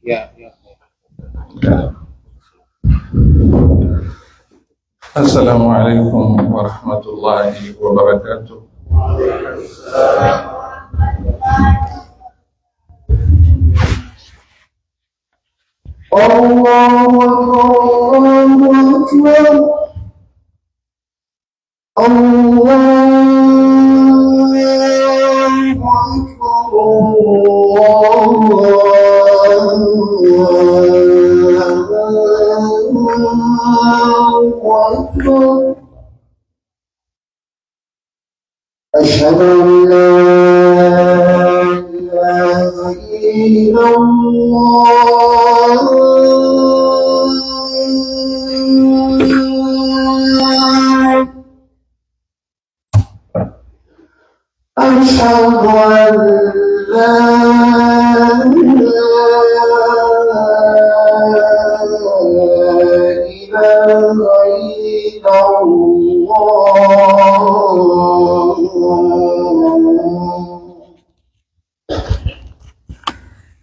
Ya. Assalamualaikum warahmatullahi wabarakatuh. Allahu Akbar. أشهد أن لا إله إلا الله أشهد أن لا إله إلا الله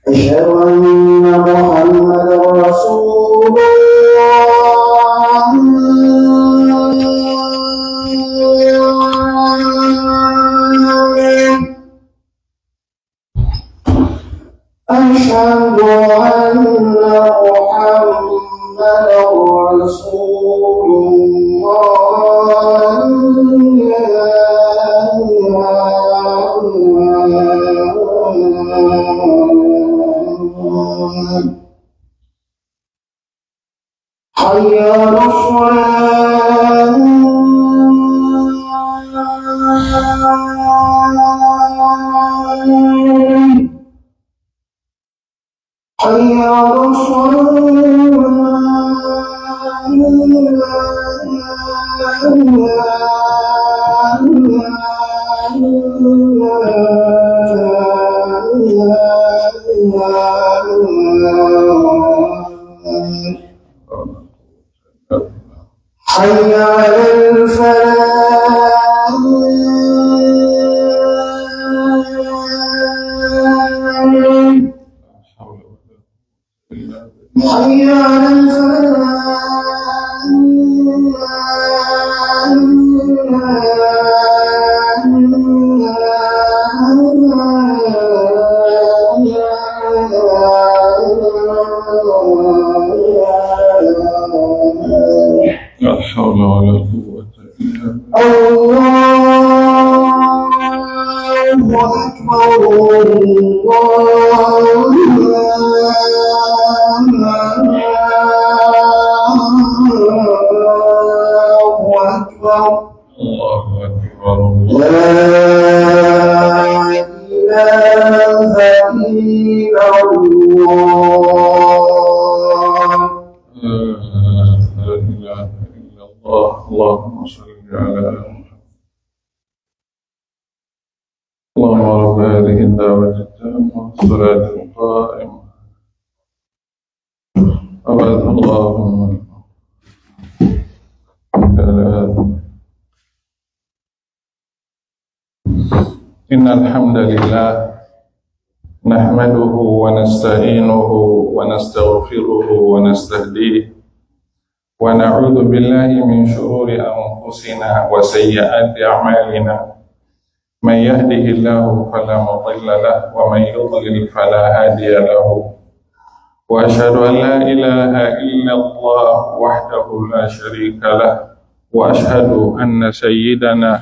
أشهد أن محمدا رسول الله أشهد أن محمدا رسول الله حي على الصلاة حي على حي على الفلاح حي على لا حول ولا قوة إلا بالله الله أكبر الله أكبر لا إله إلا الله لا إله إلا الله اللهم صل على محمد اللهم رب هذه الدعوة التامة والصلاة القائمة أبعد اللهم إن الحمد لله نحمده ونستعينه ونستغفره ونستهديه ونعوذ بالله من شرور أنفسنا وسيئات أعمالنا من يهده الله فلا مضل له ومن يضلل فلا هادي له وأشهد أن لا إله إلا الله وحده لا شريك له وأشهد أن سيدنا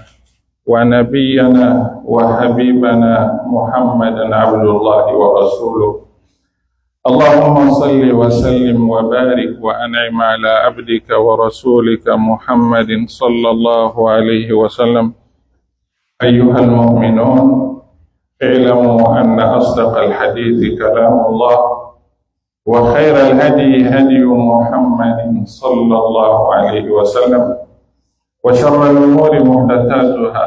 ونبينا وحبيبنا محمدا عبد الله ورسوله اللهم صل وسلم وبارك وأنعم على عبدك ورسولك محمد صلى الله عليه وسلم أيها المؤمنون اعلموا أن أصدق الحديث كلام الله وخير الهدي هدي محمد صلى الله عليه وسلم وشر الأمور محدثاتها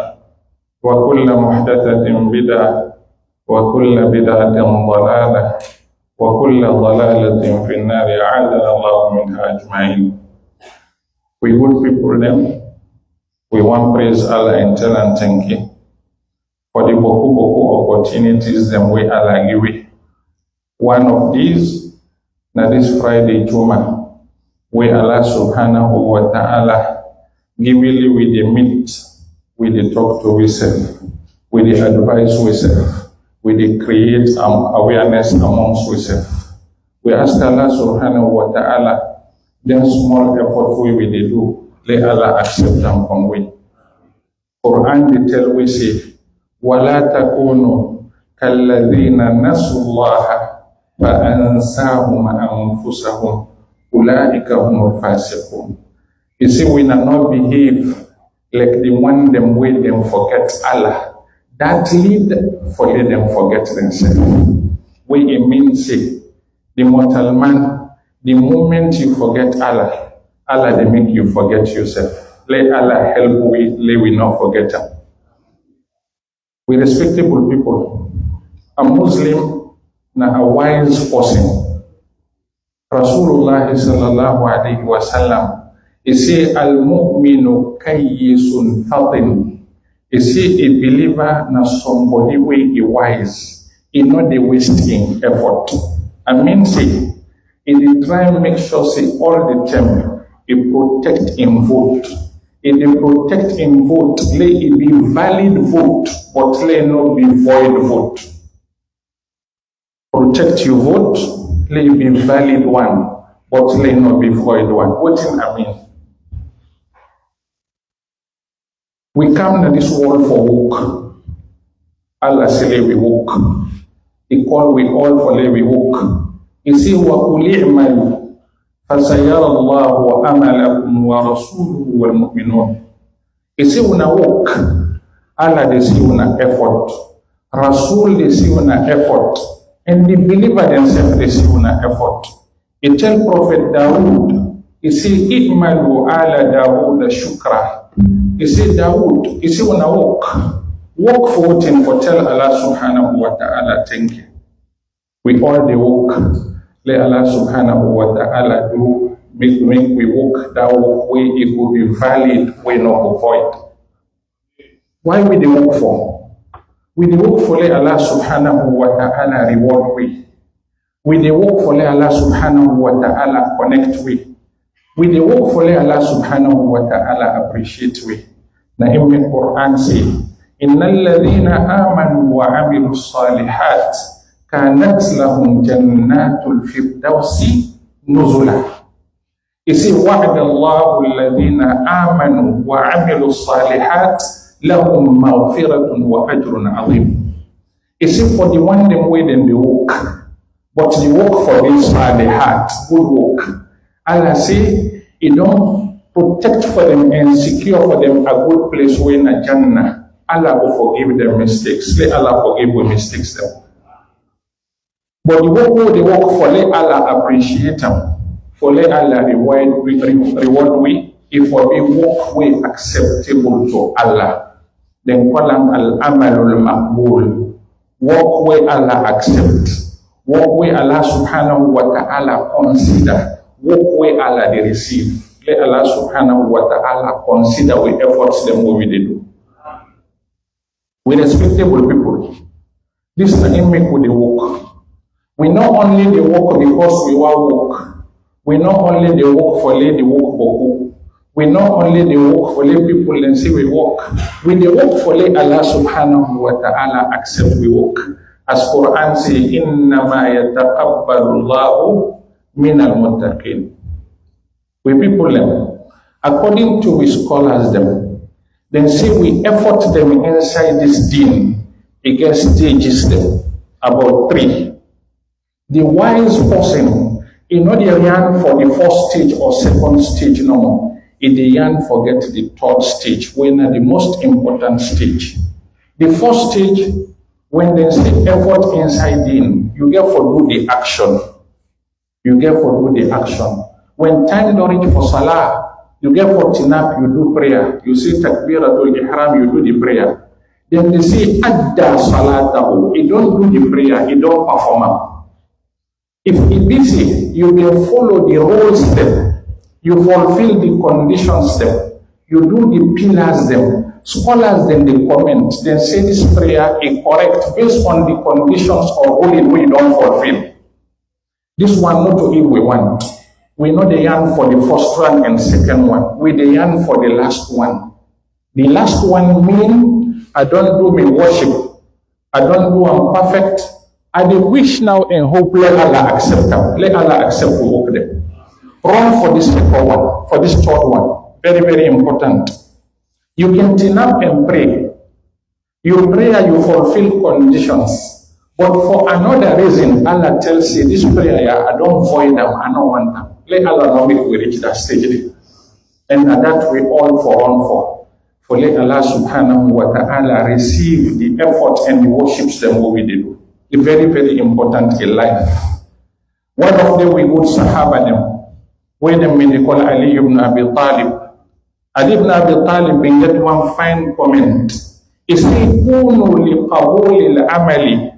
وكل محدثة بدعة وكل بدعة ضلالة وكل ضلالة في النار أعاذنا الله منها أجمعين. We good people them, we want praise Allah and tell and thank Him. for the boku opportunities them we Allah give. One of these, na this Friday Juma, where Allah subhanahu wa ta'ala give you with the meet, with the talk to ourselves, with the advice ourselves, with the create awareness amongst ourselves. We ask Allah subhanahu wa ta'ala, then small effort we will do, let Allah accept them from we. Quran they tell we say, وَلَا تَكُونُوا كَالَّذِينَ نَسُوا اللَّهَ فَأَنْسَاهُمْ أَنفُسَهُمْ أُولَٰئِكَ هُمُ الْفَاسِقُونَ. You see, we not behave like the one them way them forget Allah. That lead for them forget themselves. We mean say, the mortal man, the moment you forget Allah, Allah they make you forget yourself. Let Allah help we, let we not forget him. We respectable people. A Muslim na a wise person. Rasulullah sallallahu alaihi wasallam, he say al-mu'minu kayyisun fatin. He say a believer na somebody way he wise. He not the wasting effort. I mean say, he dey try make sure say all the time he protect him vote. He dey protect him vote, let it be valid vote, but let not be void vote. Protect your vote, let it be valid one, but let not be void one. What do I mean? We come to this world for work. Allah say we work. He call we all for let we work. He say وَقُلِ اعْمَلُوا فَسَيَرَى اللَّهُ عَمَلَكُمْ وَرَسُولُهُ وَالْمُؤْمِنُونَ. He say una work. Allah they see una effort. Rasul they see una effort. And the believer themselves they see una effort. He tell Prophet Dawood, he say إِعْمَلُوا عَلَى دَاوُودَ شُكْرًا. He say Dawood, he say una work. Work for what and for tell Allah subhanahu wa ta'ala thank you. We all the work. Let Allah subhanahu wa ta'ala do make we work that way it will be valid, we not avoid. Why we the work for? We the work for let Allah subhanahu wa ta'ala reward we. We the work for let Allah subhanahu wa ta'ala connect we. We the work for let Allah subhanahu wa ta'ala appreciate we. Na in the Quran say, Innal ladhina amanu wa amilu salihat kanat lahum jannatul firdausi nuzula. You see, wa'adallahu alladhina amanu wa amilu salihat lahum maghfiratun wa ajrun azim. You see, for the one them way then they work, but the work for this salihat, good work. Allah say, He don't protect for them and secure for them a good place where in a Jannah. Allah will forgive their mistakes. Let Allah forgive the mistakes them. But the work they work for, let Allah appreciate them. For let Allah reward we, if for we work way acceptable to Allah. Then call them al-amalul maqbul. Work way Allah accept. Work way Allah subhanahu wa ta'ala consider. Work way Allah they receive. Let Allah subhanahu wa ta'ala consider the efforts them what we do. We respectable people. This is the make with the work. We not only the work because we want work. We not only the work for let the work for who. We not only the work for let people and say we work. We the work for let Allah subhanahu wa ta'ala accept we work. As Quran say, Innama yataqabbalu Allahu minal muttaqin. We people them, according to we scholars them, then say we effort them inside this deen, it gets stages them, about 3. The wise person, he not the yearn for the first stage or second stage no more. He the yearn forget the third stage, when the most important stage. The first stage, when they say effort inside deen, you get for do the action. You get for do the action. When time don't reach for salah, you get for tinap, you do prayer. You say takbiratul ihram, you do the prayer. Then they say adda salatahu. He don't do the prayer, he don't perform. If he busy, you will follow the rules step. You fulfill the conditions step. You do the pillars them. scholars then they comment, then say this prayer is correct based on the conditions of ruling we don't fulfill. This one not to eat we want. We know the yarn for the first one and second one. We the yarn for the last one. The last one mean I don't do me worship. I don't do I'm perfect. I dey wish now and hope let Allah accept them. Let Allah accept we work them. Run for this second one, for this third one. Very, very important. You can turn up and pray. You pray and you fulfill conditions. But for another reason, Allah tells you this prayer, I don't void them, I don't want them. Let Allah know if we reach that stage. And that we all run for. For let Allah subhanahu wa ta'ala receive the effort and the worships them what we do. It's very, very important in life. One of them we would Sahaba them. When they call Ali ibn Abi Talib. Ali ibn Abi Talib being that one fine comment. He said, Kunu li qabuli al-amali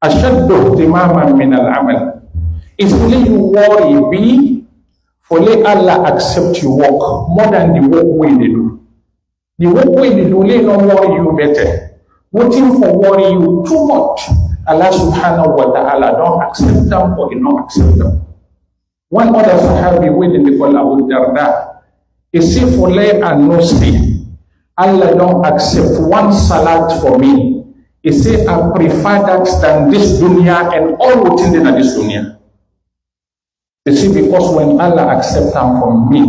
ashaddu ihtimaman min al-amal. It's only you worry be for let Allah accept your work more than the work we do. The work we do, let no worry you better. Waiting for worry you too much. Allah subhanahu wa ta'ala don't accept them or he not accept them. One other Sahabi within the call Abu Darda, he said for lay and no see, Allah don't accept one salat for me. He said I prefer that than this dunya and all within this dunya. You see, because when Allah accepts them from me,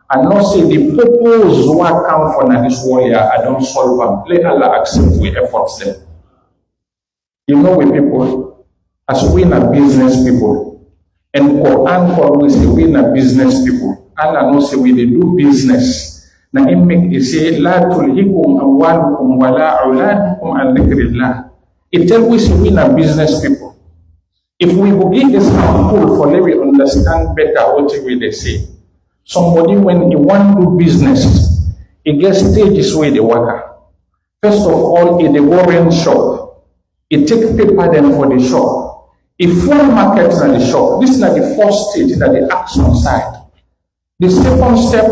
I not say the purpose what come from this world, I don't solve them. Let Allah accept we efforts them. You know we people, as we are business people, and Quran always say we are business people. Allah no say we they do business. Now it make it say la tulhikum amwalukum wala auladukum an dhikrillah. It tells us we are business people. If we go give this example for let we understand better what they say. Somebody when he want to do business, he gets stages where they work. First of all, he go rent shop. He take paper then for the shop. He full markets in the shop. This is not the first stage that the action side. The second step,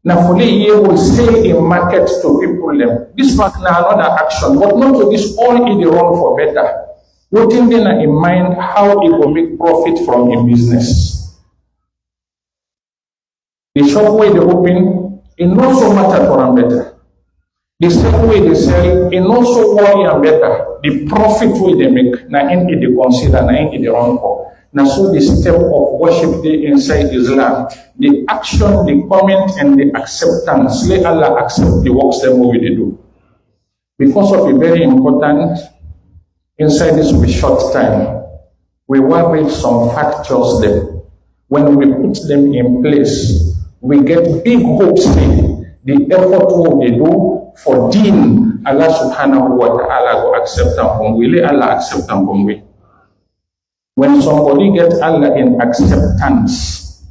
now for the year will say in market to people them. This part now another action, but not to this all in the run for better. Putting then in mind how it will make profit from a business. The shop way they open, it not so matter for them better. The same way they sell, it not so worry and better. The profit way they make, now in it they consider, now in it they run for. Now so the step of worship they inside Islam, the action, the comment, and the acceptance, let Allah accept the works them what they do. Because of a very important, inside this short time, we will read some factors there. When we put them in place, we get big hopes in the effort what they do for deen. Allah subhanahu wa ta'ala will accept them from we. Let Allah accept them from we. When somebody gets Allah in acceptance,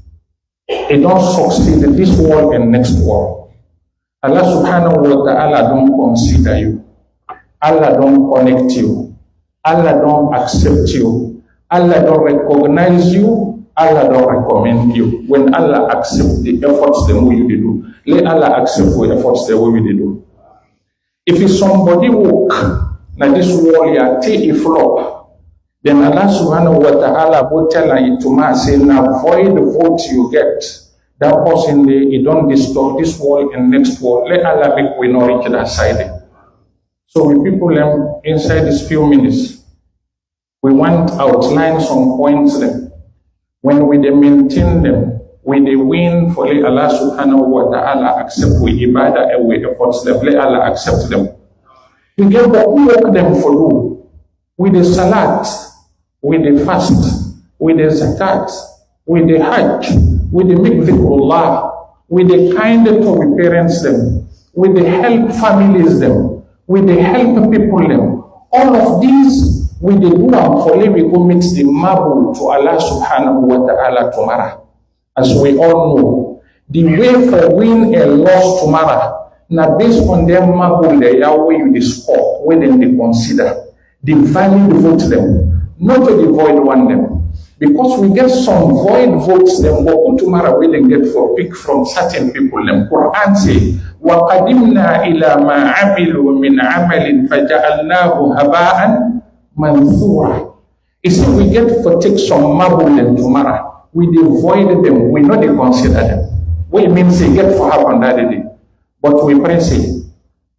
it don't succeed in this world and next world. Allah subhanahu wa ta'ala don't consider you. Allah don't connect you. Allah don't accept you. Allah don't recognize you. Allah don't recommend you. When Allah accepts the efforts that we do, let Allah accept the efforts that we do. If it's somebody work, like this world, you take a flop, then Allah subhanahu wa ta'ala will tell you to me, say, now avoid the vote you get. That person, they don't disturb this world and next world. Let Allah make we not reach that side. So we people inside these few minutes, we want to outline some points there. When we maintain them, we they win for Allah subhanahu wa ta'ala accept we ibadah and we efforts them, let Allah accept them. We get what we work them for you. With the salat, with the fast, with the zakat, with the hajj, with the make dhikrullah, with the kind to we parents them, with the help families them, with the help people them. All of these we the do for we commit the marble to Allah subhanahu wa ta'ala tomorrow. As we all know, the way for win and loss tomorrow, now based on their marble, the Yahweh you score, when they consider, the value vote them, not to the void one them. Because we get some void votes, then what tomorrow we then get for pick from certain people. Then Quran say, وَقَدِمْنَا إِلَى مَا عَمِلُوا مِنْ عَمَلٍ فَجَعَلْنَاهُ هَبَاءً مَنْثُورًا. You see, we get to take some marble and tomorrow. We avoid them, we not consider them. We mean say get for happen that day. But we pray say,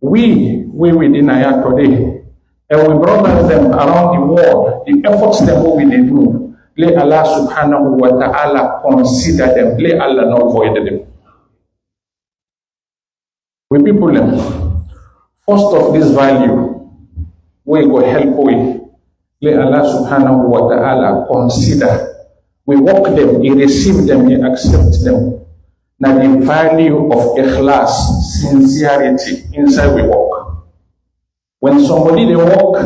we within Ayah today, and we brothers them around the world, the efforts them what we do. Let Allah subhanahu wa ta'ala consider them. Let Allah not void them. We people them. First of this value, we go help we. Let Allah subhanahu wa ta'ala consider. We walk them, He receive them, He accept them. Now the value of ikhlas, sincerity, inside we walk. When somebody they walk,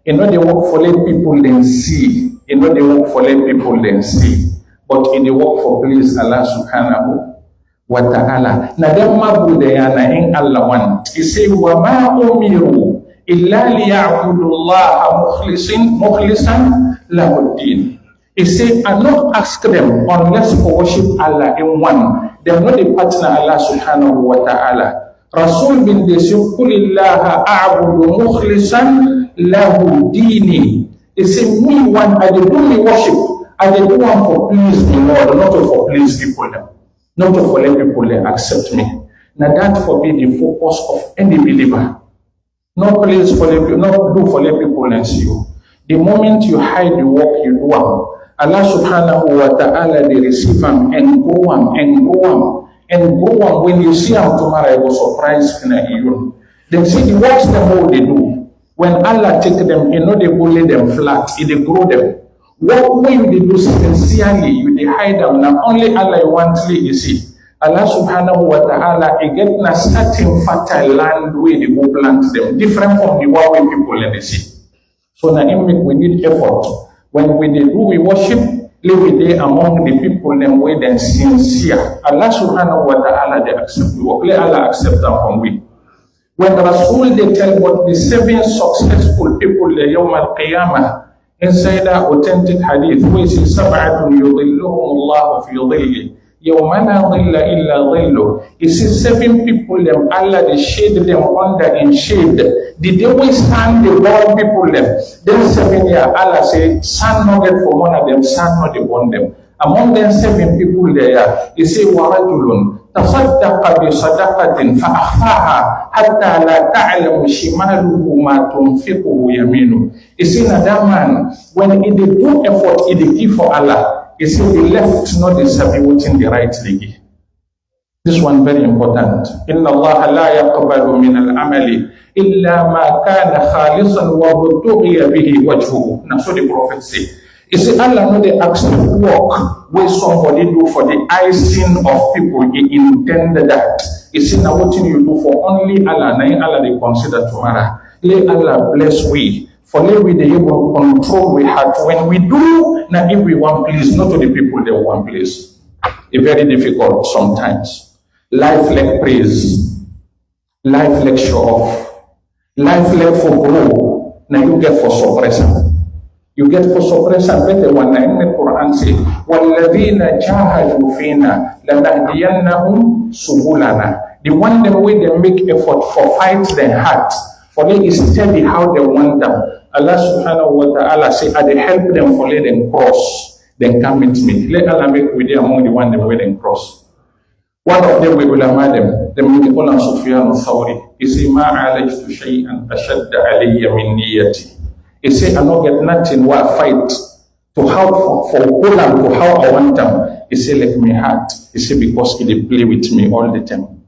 you know they walk for let people then see. You know they work for let people then see, but in the work for please Allah subhanahu wa ta'ala. Na dem mabudayana in Allah one. He say wa ma umiru illa liya'budu Allah mukhlisan lahu din. He say I not ask them unless for worship Allah in one. They not the partner Allah subhanahu wa ta'ala. Rasul bin Desir kulillaha a'budu mukhlisan lahu dini. He said, me one, I do me worship. I do one for please me, Lord, not for please people. Not for let people accept me. Now that for be the focus of any believer. Not please for let people, not do for let people and see you. The moment you hide the work you do, Allah subhanahu wa ta'ala they receive them and grow them and grow them and grow them. When you see them tomorrow, I was surprised in you. They see the works them all they do. When Allah take them, you know they bully them flat, they grow them. What way they do sincerely, you they hide them. Now only Allah wants you see. Allah subhanahu wa ta'ala, he get a certain fertile land where they go plant them, different from the way people let see. So now we need effort. When we do we worship, live there among the people them where they sincere. Allah subhanahu wa ta'ala they accept we work. Let Allah accept them from we. When Rasul they tell about the 7 successful people the Yawm al-Qiyamah inside the authentic hadith which is sab'atun yudhilluhum Allah fi dhilli yawma la dhilla illa dhillu. It says 7 people them Allah they shade them under in shade. Did they always stand the born people them? Then 7 years Allah say sun not get for one of them, sun not the born them. Among them 7 people there, he say warajulun تصدق بصدقة فأخفاها حتى لا تعلم شماله ما تنفقه يمينه. He said that man, when he did do effort, he did give for Allah. He said the left not the sabi within the right leg. This one very important. إن الله لا يقبل من العمل إلا ما كان خالصا وابتغي به وجهه. That's what the Prophet said. You see, Allah know the actual work where somebody do for the icing of people. He intended that. You see, now what you do for only Allah, now Allah they consider tomorrow. Let Allah bless we. For let we the able to control we heart. When we do, now if we want please, not to the people they want please. It's very difficult sometimes. Life like praise. Life like show off. Life like for grow. Now you get for suppressor. You get for suppressor better one in the Quran say, وَالَّذِينَ جَاهَدُوا فِينَا لَنَهْدِيَنَّهُمْ سُبُلَنَا. The one them way they make effort for fight their heart, for they is steady how they want them. Allah subhanahu wa ta'ala say, I help them for let them cross, then come with me. Let Allah make with them among the one them way they cross. One of them we will amad them make all and Sufyan al-Thawri. He say, مَا عَلَجْتُ شَيْئًا أَشَدَّ عَلَيَّ مِنْ نِيَّتِي. He said, I don't get nothing where I fight to how for Poland to how I want them. He said, like my heart. He said, because he play with me all the time.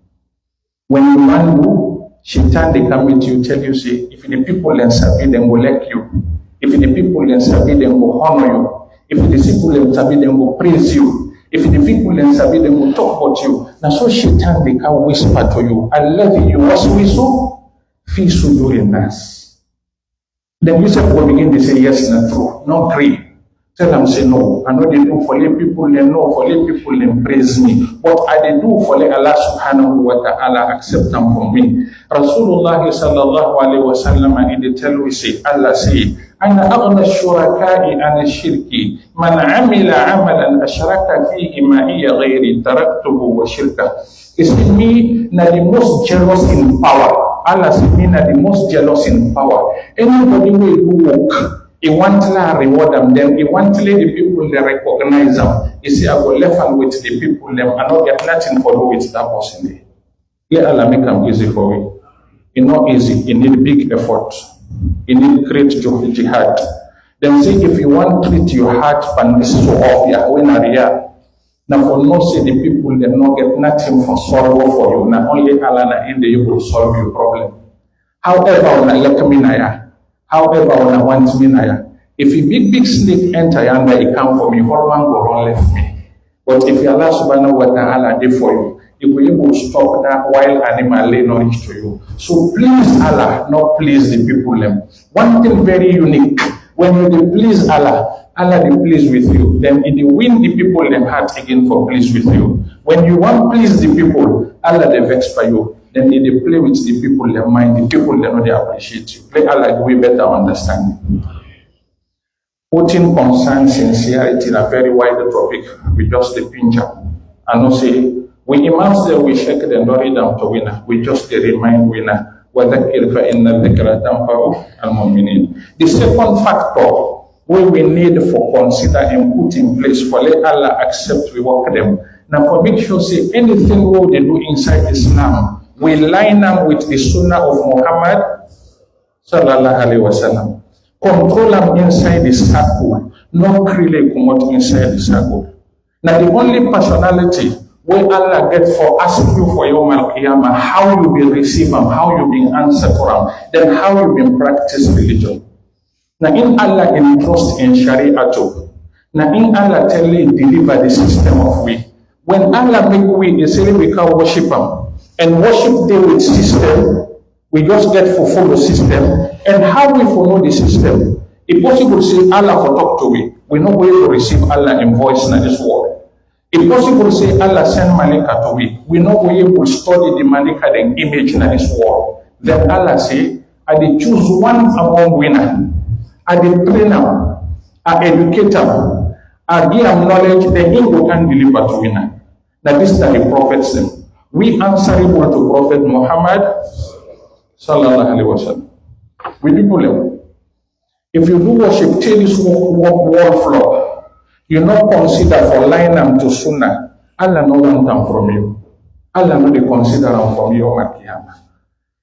When you man do, Shaitan they come with you, tell you, say, if the people and Sabi, then will like you. If the people and Sabi, then will honor you. If the people and Sabi, then will praise you. If the people and Sabi, then will talk about you. Now so Shaitan they can whisper to you, I love you, was we so? Fi sudurin nas. Then Yusuf will begin to say, yes, not true, not agree. Tell them, say, no, I know they do for let people, they know for let people, they praise me. What I they do for let Allah subhanahu wa ta'ala accept them from me. Rasulullah sallallahu alayhi wa sallam, in the tell we say, Allah say, أنا أغنى الشركاء عن الشرك من عمل عملا أشرك فيه معي غيري تركته وشركه. It's me na the most jealous in power. Allah is me na the most jealous in power. Anybody will do work, he want to reward them, then he want to let the people they recognize them. He say I go left hand with the people them and not get nothing for do with that person there. Let Allah make them easy for you. It's not easy, it need big effort. You need great jihad. Then say if you want to treat your heart and this so off, yeah, when are now for no say the people they not get nothing for sorrow for you. Now only Allah in the you will solve your problem. However, when I let me however, when I want me if a big snake enter yonder, it come for me, all one go run left me. But if Allah subhanahu wa ta'ala did for you, you will be able to stop that wild animal lay nourish to you. So please Allah, not please the people them. One thing very unique, when you please Allah, Allah is pleased with you. Then it will win the people them heart again for pleased with you. When you want please the people, Allah they vex by you. Then they play with the people their mind, the people they know they appreciate you. Play Allah we better understanding. Putting concern, sincerity in a very wide topic, we just the pinch up. And not say we imams there, we shake them, don't read them to winner. We just remind winner whether in the second factor where we need for consider and put in place for let Allah accept we work them. Now for make sure say anything what they do inside Islam, we line them with the Sunnah of Muhammad sallallahu alaihi wasallam. Control them inside the circle, not really come out inside the circle. Now the only personality where Allah gets for asking you for your Qiyamah, how you will receive them, how you will answer for them, then how you will practice religion. Now in Allah entrust in Sharia too. Now in Allah tell you deliver the system of we. When Allah make we, they say we can worship Him. And worship them with system, we just get for follow system. And how we follow the system? If possible say Allah for talk to we not going to receive Allah in voice in this world. If possible say Allah send Malika to we not going to study the Malika and image in this world. Then Allah say, I dey choose one among winner. I dey train them, I educate them, I give them knowledge, then He can deliver to winner. Now this is the prophets them. We answerable to Prophet Muhammad sallallahu alaihi wasallam. We people them. If you do worship, tell this wall floor. You not consider for line them to Sunnah. Allah no want them from you. Allah no they consider them from you on Qiyamah.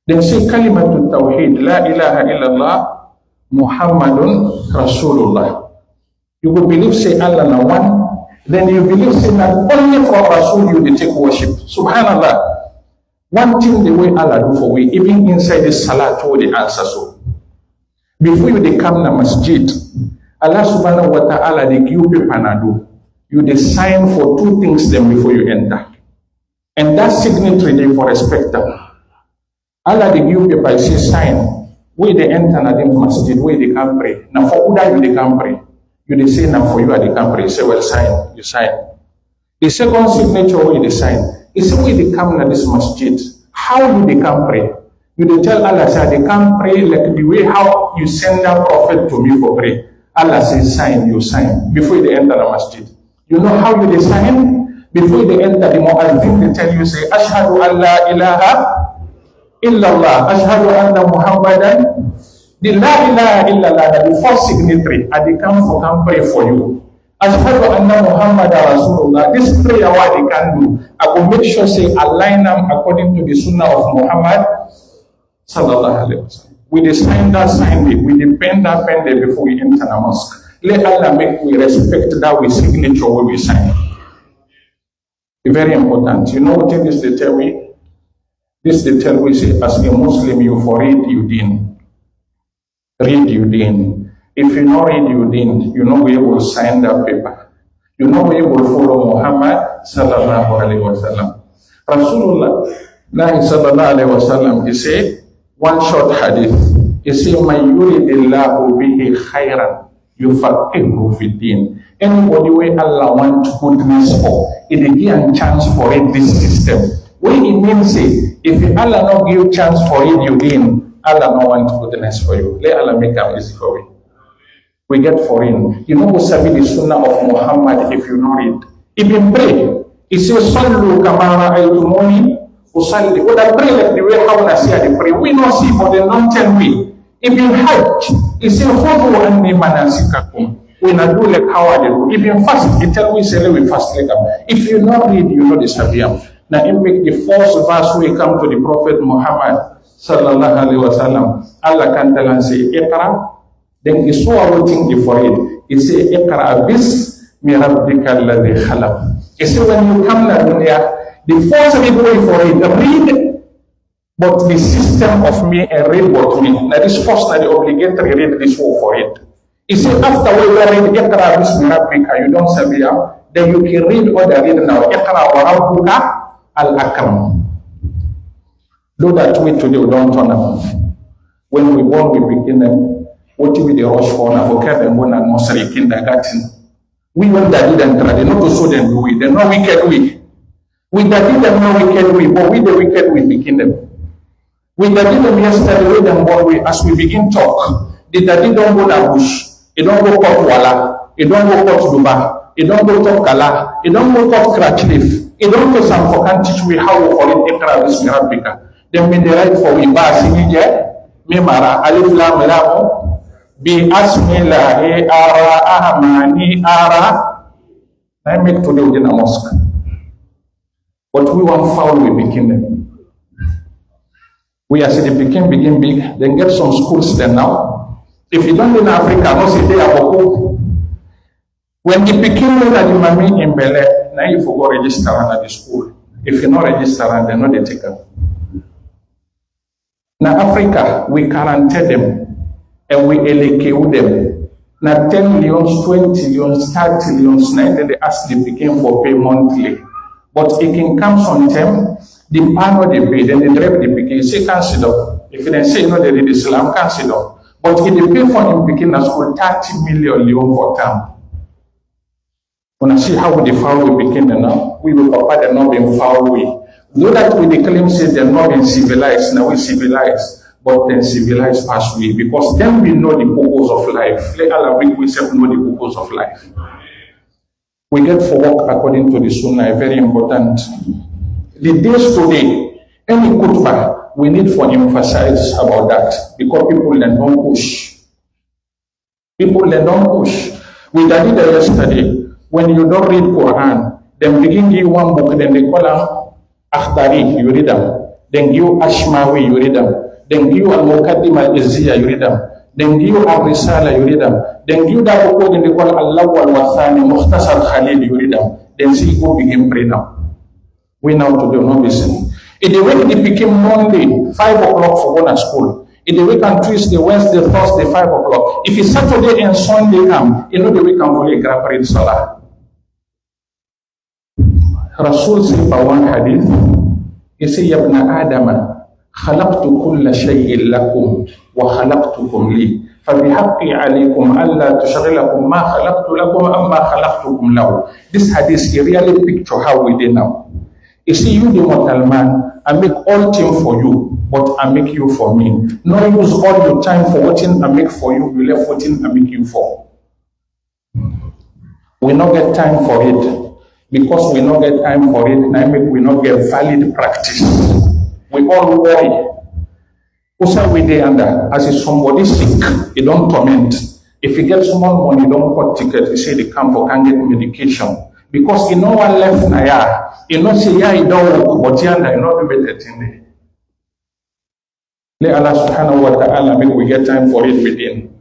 Then say kalimatul tawheed, la ilaha illallah, Muhammadun Rasulullah. You will believe say Allah na one. Then you believe say that only for Rasul you take worship. Subhanallah. One thing the way Allah do for we, even inside the salat, what the answer so. Before you they come to masjid, Allah subhanahu wa ta'ala they give you paper na do. You they sign for two things then before you enter. And that signature they for respect them. Allah they give you paper, say sign. Where they enter na the masjid, where they can pray. Now for Uda you they can pray. You they say now for you they can pray. Say well sign, you sign. The second signature where they sign. It's the way they come to this masjid. How do they come pray? You they tell Allah say they can't pray like the way how you send that prophet to me for pray. Allah says sign, you sign before they enter the masjid. You know how you they sign? Before they enter the mu'adhin, they tell you say Ashhadu an la ilaha illallah, Ashhadu anna Muhammadan. The la ilaha illallah, the first signatory, and they come pray for you. Ashhadu anna Muhammadan Rasulullah. This prayer what they can do, I will make sure say align them according to the Sunnah of Muhammad sallallahu alaihi wasallam. We sign that sign, we pen that pen there before we enter the mosque. Let Allah make we respect that we signature when we sign. It's very important. You know what this they tell me? This they tell we say as a Muslim you for read you deen. Read you deen. If you not read you deen, you know we will sign that paper. You know we will follow Muhammad sallallahu alaihi wasallam. Rasulullah sallallahu alaihi wasallam, he said one short hadith. He said, "Man yuridillahu bihi khairan yufaqihu fi din." Anybody where Allah wants goodness for, it will give a chance for it. This system. What it means say, if Allah not give chance for it, you in Allah not want goodness for you. Let Allah make it easy for you. We get foreign. You know who sabi the sunnah of Muhammad if you know it. Even pray. He says, Sallu kamara aytumuni usalli. Would I pray like the way how I see they pray? We not see, but they don't tell me. Even Hajj, he says, Khudu anni manasikakum. We not do like how I do. Even fast, he tell me say we fast like that. If you not read, you know the Sabiam. Now in the first verse we come to the Prophet Muhammad sallallahu alaihi wasallam. Allah can tell and say, Iqra. Then he saw everything for it. He say, Iqra bismi rabbika alladhi khalaq. He said, when you come to dunya, the first way for it, read, but the system of me and read what me. Now this first, now the obligatory read this word for it. He said, after we read Iqra bismi rabbika, you don't say then you can read all the read now. Iqra wa rabbuka al-akram. Do that way today, we don't turn up. When we born, we begin them. What will be the rush for now? Okay, then when I'm nursery, kindergarten. We want that did and try. They not to show them do it. They're not wicked we. We that did them not wicked we, but we the wicked we begin them. We that did them yesterday, we them born we as we begin talk. The daddy don't go to bush. It don't go cut wala. It don't go cut duba. It don't go to kala. It don't go cut scratch leaf. It don't go some for can teach we how we call it Iqra bismi rabbika. Then when they write for we ba sinije, me mara alif lam ra bi asmillahi arrahmani ara. I make today within a mosque. But we want foul we begin them. We as they begin big, then get some schools there now. If you don't in Africa, no say they are Boko. When you begin with the mami in Bele, now you forgot register at the school. If you not register, they're not the taker. Now Africa, we quarantine them and we elecute them. Now 10 millions, 20 millions, 30 millions, now then they ask the begin for pay monthly. But it can come on them, the panel they pay, then they drive the begin, say consider. If they say no, they read Islam, consider. But if they pay for him begin at school 30 million leon for term. When I see how the foul we begin now, we will papa they're not being foul we. Though that we the claim say they're not being civilized, now we civilized, but then civilized past we, because then we know the purpose of life. Let Allah we self know the purpose of life. We get for work according to the Sunnah, very important. The days today, any khutbah, we need to emphasize about that, because people then don't push. People then don't push. We did it yesterday. When you don't read Quran, then begin give one book, then they call them Akhdari, you read them. Then give Ashmawi, you read them. Then give Al-Muqaddim Al-Izziya, you read them. Then give Al-Risala, you read them. Then give that book, then they call Al-Lawwal Wathani, Mukhtasar Khalil, you read them. Then see, go begin pray now. We now to do not listen. If the week it became Monday, 5 o'clock for going to school. If the week on Tuesday, Wednesday, Thursday, 5 o'clock. If it's Saturday and Sunday come, you know the week can fully grab Salah. Rasul said by one hadith, he said, Ya ibn Adam, خلقت كل شيء لكم وخلقتكم لي فبحقي عليكم ألا تشغلكم ما خلقت لكم أما خلقتكم له. This hadith he really picture how we did now. You see, you the mortal man, I make all things for you, but I make you for me. No use all your time for what I make for you, you left what I make you for. We not get time for it. Because we not get time for it, we not get valid practice. We all worry. Also we dey under, as if somebody sick, you don't torment. If you get small money, you don't cut ticket, you say the camp can't get medication. Because you know one left na ya. You know say ya you don't work, but you not do better thing there. Let Allah subhanahu wa ta'ala make we get time for it within.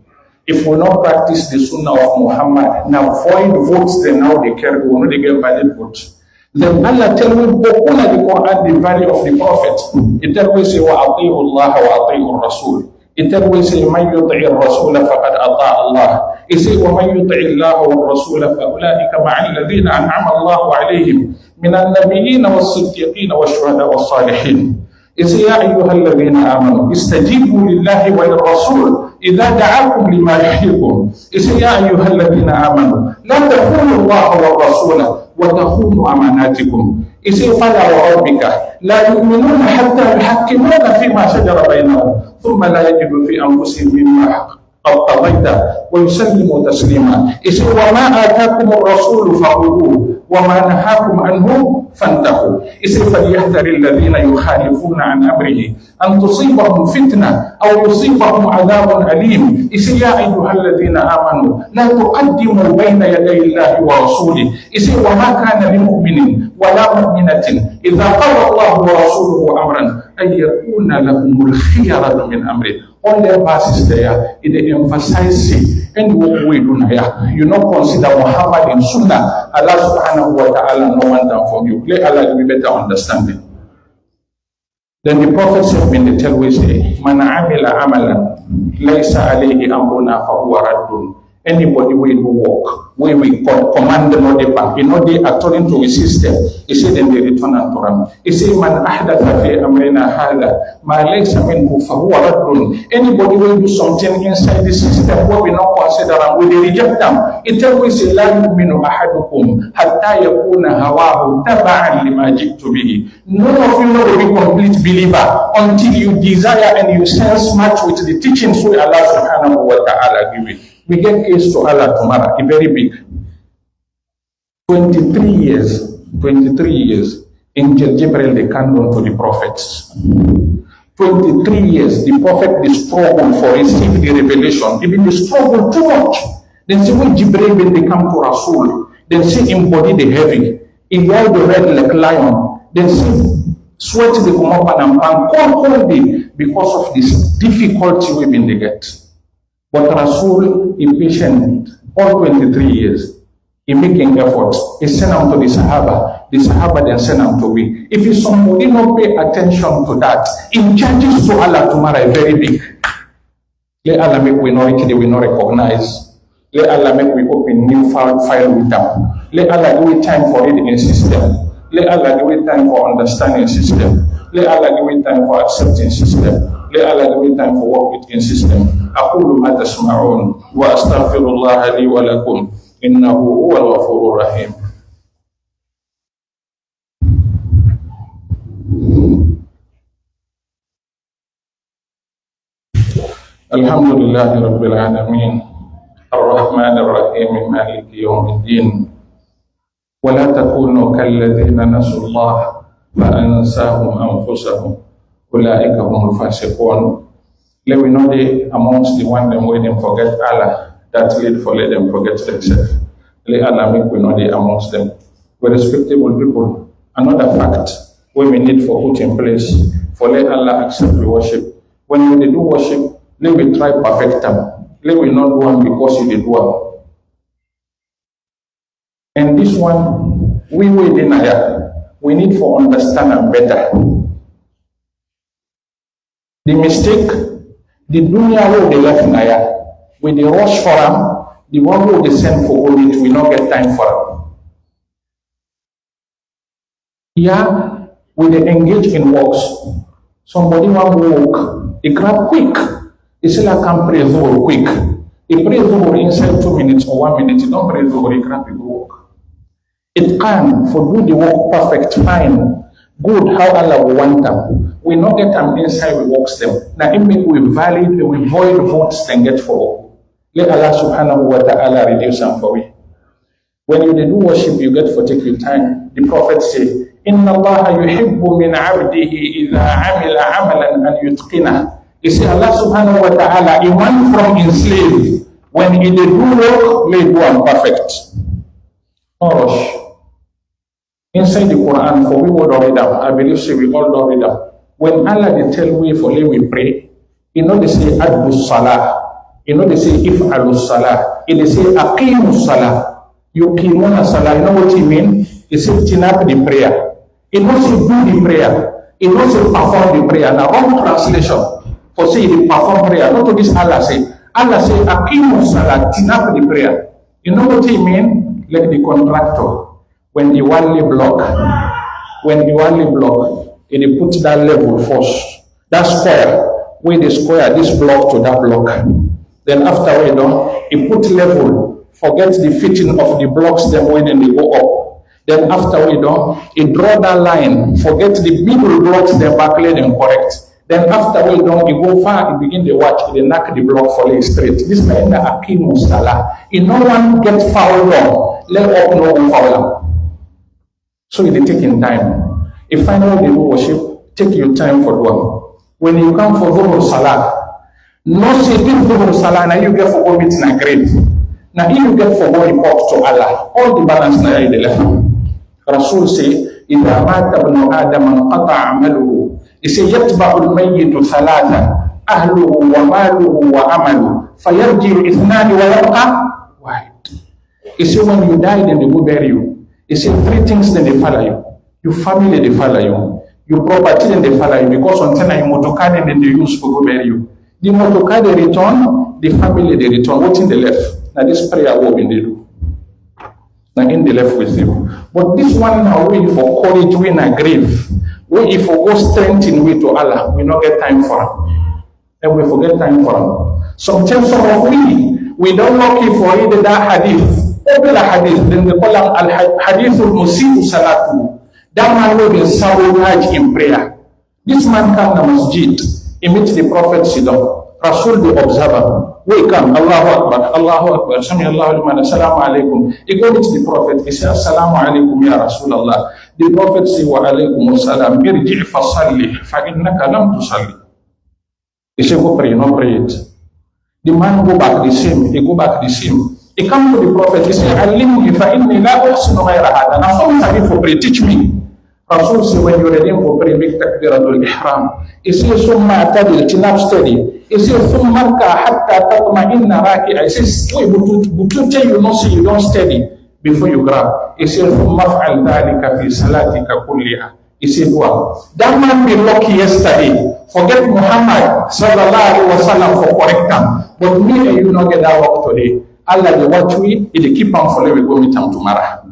If we not practice the sunnah of Muhammad, now void votes, then now they carry, we know they get valid votes. Then Allah tell me, the Quran, the value of the Prophet. It tell me, say, وَأَطِيعُ اللَّهَ وَأَطِيعُ الرَّسُولِ. It tell me, say, مَنْ يُطِعِ الرَّسُولَ فَقَدْ أَطَاعَ اللَّهِ. It say, وَمَنْ يُطِعِ اللَّهَ وَالرَّسُولَ فَأُولَٰئِكَ مَعَ الَّذِينَ أَنْعَمَ اللَّهُ عَلَيْهِمْ مِنَ النَّبِيِّينَ وَالصِّدِّيقِينَ وَالشُّهَدَاءِ وَالصَّالِحِينَ. It say, يَا أَيُّهَا الَّذِينَ آمَنُوا اسْتَجِيبُوا لِلَّهِ وَلِلرَّسُولِ إذا دعاكم لما يحييكم. يا أيها الذين آمنوا لا تخونوا الله والرسول وتخونوا أماناتكم. فلا وربك لا يؤمنون حتى يحكمون فيما شجر بينهم ثم لا يجدوا في أنفسهم مما أو قضيت ويسلموا تسليما. He said, وَمَا آتَاكُمُ الرَّسُولُ فَخُذُوهُ وَمَا نَهَاكُمْ عَنْهُ فَانْتَهُوا. He said, فَلْيَحْذَرِ الَّذِينَ يُخَالِفُونَ عَنْ أَمْرِهِ أَنْ تُصِيبَهُمْ فِتْنَةٌ أَوْ يُصِيبَهُمْ عَذَابٌ أَلِيمٌ. He said, يَا أَيُّهَا الَّذِينَ آمَنُوا لَا تُقَدِّمُوا بَيْنَ يَدَيِ اللَّهِ وَرَسُولِهِ. He said, وَمَا كَانَ لِمُؤْمِنٍ وَلَا مُؤْمِنَةٍ إِذَا قَضَى اللَّهُ وَرَسُولُهُ أَمْرًا أَنْ يَكُونَ لَهُمُ الْخِيَرَةُ مِنْ أَمْرِهِ. All the verses there, it emphasizes any work we do now. You not consider Muhammad in Sunnah. Allah subhanahu wa ta'ala no one done for you. Let Allah give you better understanding. Then the Prophet said in the tell we say, Man amila amalan laysa alayhi amruna fahuwa raddun. Anybody will do work, where we command them not the back, you know, they according to his system. He said, then they return unto him. He said, Man ahdatha fi amrina hadha ma laysa minhu fahuwa raddun. Anybody will do something inside the system where we not consider them, we reject them. It tells us, La yu'minu ahadukum hatta yakuna hawahu taba'an lima ji'tu bihi. None of you will be complete believer until you desire and you sense much with the teachings which Allah subhanahu wa ta'ala give you. We get case to Allah tomorrow, a very big. 23 years, Angel Gabriel, they can't on to the prophets. 23 years, the prophet, the struggle for receiving the revelation, even the struggle too much. Then see when Gabriel, when they come to Rasul, then see embody the heavy, he held the red like lion, then see sweat they come up and cold day because of this difficulty we've they get. But Rasul is patient all 23 years. He making efforts. He sent them to the Sahaba then send them to we. If you somebody not pay attention to that, in charges to Allah tomorrow is very big. Let Allah make we know it, we not recognize. Let Allah make we open new file with them. Let Allah give it time for reading a system. Let Allah give it time for understanding system. Let Allah give it time for accepting system. Let Allah give it time for work within system. أقول ما تسمعون وأستغفر الله لي ولكم إنه هو الغفور الرحيم. الحمد لله رب العالمين الرحمن الرحيم مالك يوم الدين ولا تكونوا كالذين نسوا الله فأنساهم أنفسهم أولئك هم الفاسقون. Let we not be amongst the one them where them forget Allah, that lead for let them forget themselves. Let Allah make we not be amongst them. We're respectable people. Another fact where we need for put in place for let Allah accept the worship. When they do worship, let me try perfect them. Let me not do one because you did one. And this one, we deny. We need for understand them better. The mistake, the dunya who they left Naya, when they rush for them, the one who they send for all it will not get time for them. Yeah, when they engage in works, somebody want to work, they grab quick. They say, I can pray Zuhur quick. He prays Zuhur inside 2 minutes or 1 minute. He don't pray Zuhur, he grab it work. It can, for do the work perfect, fine, good, how Allah will want them. We not get them inside, we works them. Now it make we valid, we void votes, then get for. Let Allah subhanahu wa ta'ala reduce them for we. When you do worship, you get for take your time. The Prophet say, Inna Allah yuhibbu min abdihi idha amila amalan an yutqinah. He say Allah subhanahu wa ta'ala, he want from his slave, when he do work, may do and perfect. No rush. Inside the Quran, for we would read them, I believe say we all read them. When Allah they tell we for we pray, you know they say adbu salah, you know they say if'alu salah, they say aqimu salah, yuqimuna salah. You know what he mean? He say tinap the prayer. He knows say do the prayer. He knows say perform the prayer. Now wrong translation for say the perform prayer. Not to this Allah say aqimu salah, tinap the prayer. You know what he mean? Like the contractor. When the only block, he put that level first, that square, where the square, this block to that block. Then after we done, he put level, forget the fitting of the blocks, then when they go up. Then after we done, he draw that line, forget the middle blocks, then backlay them correct. Then after we don't you go far, you begin the watch, they knock the block for lay straight. This is the Akimu Salah. If no one gets fouled on, let up no one foul. So it is taking time. If finally they do worship, take your time for one. When you come for Dhuhr Salah, no say this Dhuhr Salah, now you get for go meet in a grave. Now you get for go report to Allah. All the balance now is the left. Rasul say, إذا مات ابن آدم انقطع عمله. He say يتبع الميت ثلاثة أهله وماله وعمله فيرجع اثنان ويبقى واحد. He say when you die then they go bury you. He say three things then they follow you. Your family they follow you. Your property then they follow you because until you motorcar then they use for go bury you. The motorcar they return, the family they return. What's in the left? Now this prayer what will they do? Now in the left with you. But this one now we for courage we in a grave. We if we go strengthen way to Allah, we not get time for him. And we forget time for him. Sometimes some of we don't lucky for either that hadith. Open the hadith, then they call him al-hadith al-musi'u salatu. That man will be sabotage in prayer. This man come to masjid, he meets the Prophet Sidon. Rasul the observer. We come, Allahu Akbar, Sami Allahu liman, Assalamu alaikum. He go meet the Prophet, he says, Assalamu alaikum ya Rasulullah. The Prophet say, wa alaikum assalam, irji' fasalli, fa innaka lam tusalli. He say, go pray, no pray it. The man go back the same, he go back the same. He come to the Prophet, he say, alimni fa inni la uhsinu ghayra hada. Now some study for pray, teach me. Rasul say, when you're ready for pray, make takbiratul ihram. He say, summa atadil, chin-up steady. He says, summa marka hatta tatma'inna raki'a. He says, wait, but you not see, you don't steady before you grab. He says, summa fa'al dhalika fi salatika kulliha. He said, wow, that man be lucky yesterday. Forget Muhammad sallallahu alaihi wasallam for correct time. But me and you not get that work today. Allah the watch we, he keep on following we go meet him tomorrow.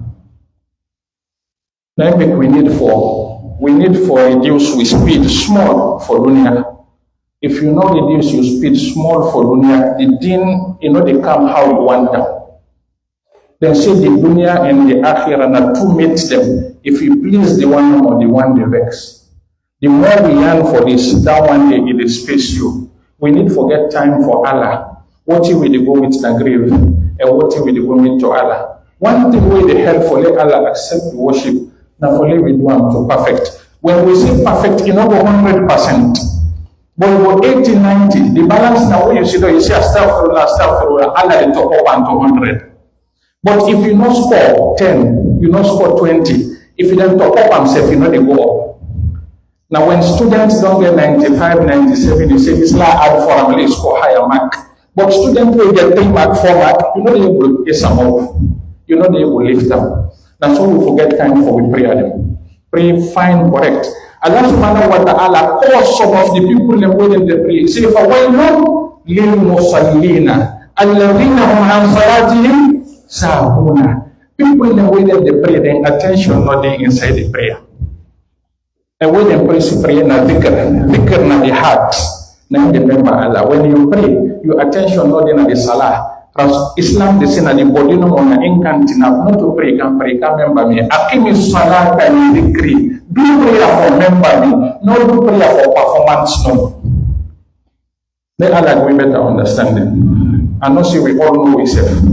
Now we need for reduce we speed small for dunya. If you know reduce your speed small for dunya, the din they come how you want them. Then say the dunya and the akhirah na two meet them. If you please the one or the one they vex. The more we yearn for this, that one day it is space you. We need forget time for Allah. What if we go with the grave and what if we go with to Allah? One thing way they help for let Allah accept the worship. Now for let we do them to perfect. When we say perfect, go 100%. But for 80, 90, the balance now when you see astaghfirullah, Allah is top up to 100. But if you not score 10, you not score 20, if you don't top up himself, they go up. Now when students don't get 95, 97, you say this add for them, score higher mark. But students will get 3 mark, 4 mark, they will get some up. They will lift them. That's why we forget time for we pray them. Pray fine, correct. Allah subhanahu wa ta'ala calls some of the people and when they pray. He says, فَوَيْلٌ لِلْمُصَلِّينَ الَّذِينَ هُمْ عَنْ صَلَاتِهِمْ سَاهُونَ. People and when they pray, their attention not there inside the prayer. And when they pray na dhikr na the heart. Now remember Allah. When you pray, your attention not there na the salah. Islam they say na the body no on incantina not to pray can remember me. Akimi salat and dhikri. Do prayer for remember me, not do prayer for performance no. Let Allah give better understanding. And not say we all know ourselves.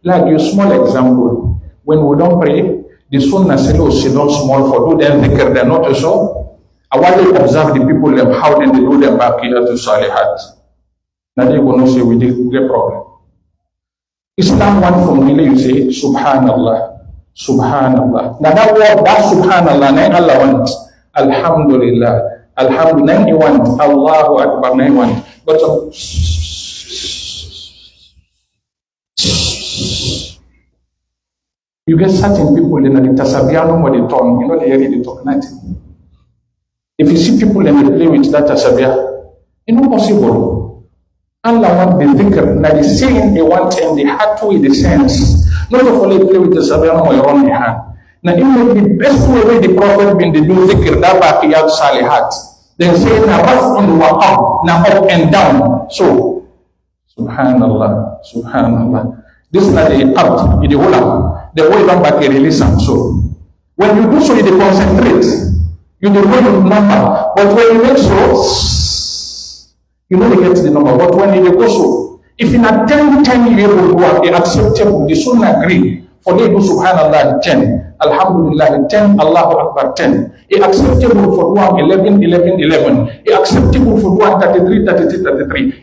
Like your small example, when we don't pray, the sunnah say not small for do them dhikr, they're not so. I want to observe the people how they do them back here to Salihat. Now they will not say we did get problem. Islam one from really you say Subhanallah, Subhanallah. Now that word, that Subhanallah, now Allah wants Alhamdulillah, Alhamdulillah. Now you want Allahu Akbar, now you want. But you get certain people in the Tasabiano or the tongue, they really talk nothing. If you see people and they play with that Tasabia, it's not possible. Allah want the dhikr, now the saying they want and the heart with the sense. Not only play with the Sabiano or your own hand. Now it may be the best way the Prophet been to do dhikr, that baqiyat salihat. Then say na raf'un wa up, now up and down. So, Subhanallah, Subhanallah. This is not the up, it's the whole. The way down back release them. So when you do so, you concentrate. You don't know the number, but when you make so, you know they get the number. But when you go so, if in a 10 year old work, they acceptable, the sunnah agree for they do subhanallah 10, alhamdulillah 10, Allahu Akbar 10. It acceptable for one 11. It acceptable for one 33.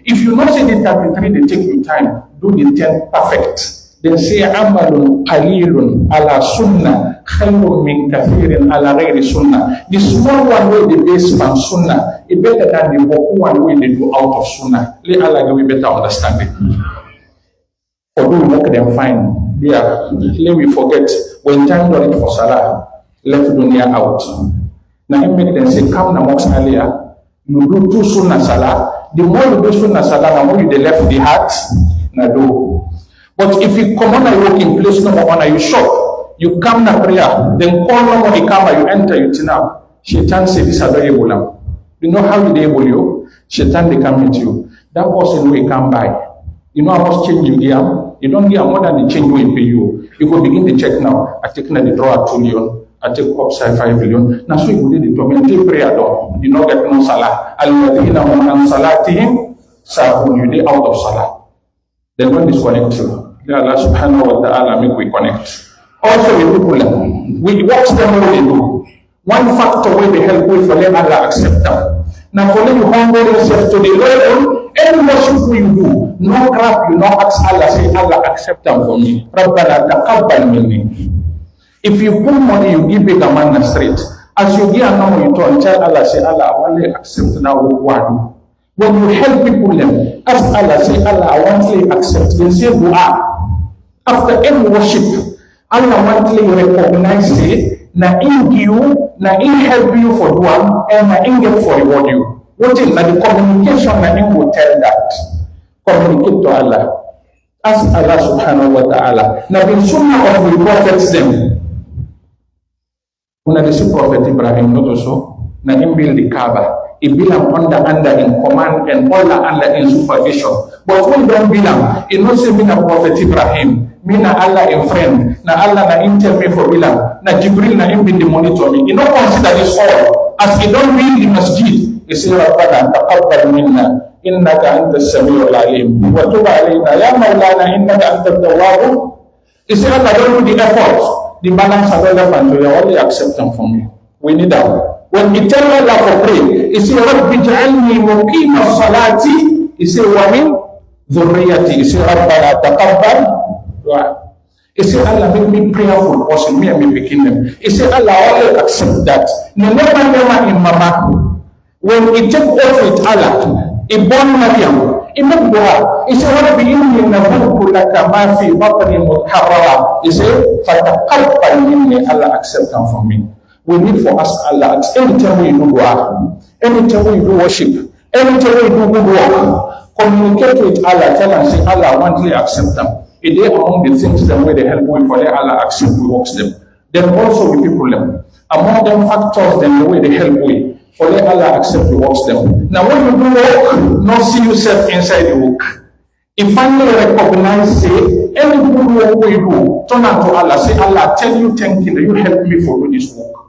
If you not say the 33, they take you time. Do the 10 perfect. Then say amalun qalilun ala sunnah khairun min kathirin ala ghairi sunnah. The small one way they base on sunnah is better than the one way they do out of sunnah. Let Allah give you better understanding. For do we make them fine. Yeah, let we forget when time don't for salah, left dunya out. Now it make them say come na mosque earlier. You do 2 sunnah salah. The more you do sunnah salah, the more you left the heart na do. But if you come on a working place number 1, you shop, you come na prayer, then call no more the camera, you enter it now. Shaitan say this is able. You know how you able you? Shaitan they come with you. That person will come by. You know how much change you give? You don't give more than the change we pay you. You go begin to check now. I take na the draw 2 million. I take upside 5 million. Now so you go do the talk. Take prayer down. You know get no salah. Al-ladina hum an salatihim sahun. You dey out of salah. Then don't disconnect you. Allah subhanahu wa ta'ala make we connect. Also with people, we watch them what they do. One factor where they help with for them Allah accept them. Now for them you humble yourself to the level, any worship you do, no crap, you not ask Allah, say Allah accept them for me. Rabbana taqabbal minni. If you put money, you give big amount straight. As you give a number, you tell Allah, say Allah, I want to accept now what do. When you help people, them ask Allah, say Allah, I want to accept. Then say dua. After any worship, Allah want to recognize it. Na in you, na in help you for dua, and na in get for reward you. What is na the communication na in will tell that. Communicate to Allah. Ask Allah subhanahu wa ta'ala. Na the sunnah of the prophets them. Una the prophet Ibrahim not also na in build the Kaaba. It belong under in command and all under in supervision. But when don't belong, it not say me na Prophet Ibrahim, me na Allah in friend, na Allah na intel me for belong, na Jibril na him been the monitor me. It not consider this all. As he don't build the masjid, he say Rabbana taqabbal minna innaka antas samiul alim wa tub alayna ya maulana innaka antat tawwab. He say Allah don't do the effort. The balance of Allah and you only accept them from me. We need that. When he tell Allah for pray, he say, Rabbi ja'alni muqima salati, he say, wa min dhurriyati, he say, Rabbana taqabbal dua. He say, Allah make me prayerful person, me and me begin them. He say, Allah only accept that. Never in mama. When he take oath with Allah, he born Maryam, he make dua. He say, Rabbi inni nabuku laka ma fi batni mutharrara. He say, fataqabbal minni, Allah accept them from me. We need for us Allah. Anytime we do dua, anytime we do worship, anytime we do good work, communicate with Allah, tell and say Allah want to accept them. It is among the things that way they help with for Allah accept we works them. Then also we people them. Among them factors then the way they help with for Allah accept we works them. Now when you do work, not see yourself inside the work. If finally recognize, say, any good work we do, turn out to Allah, say Allah, tell you thank you that you help me for this work.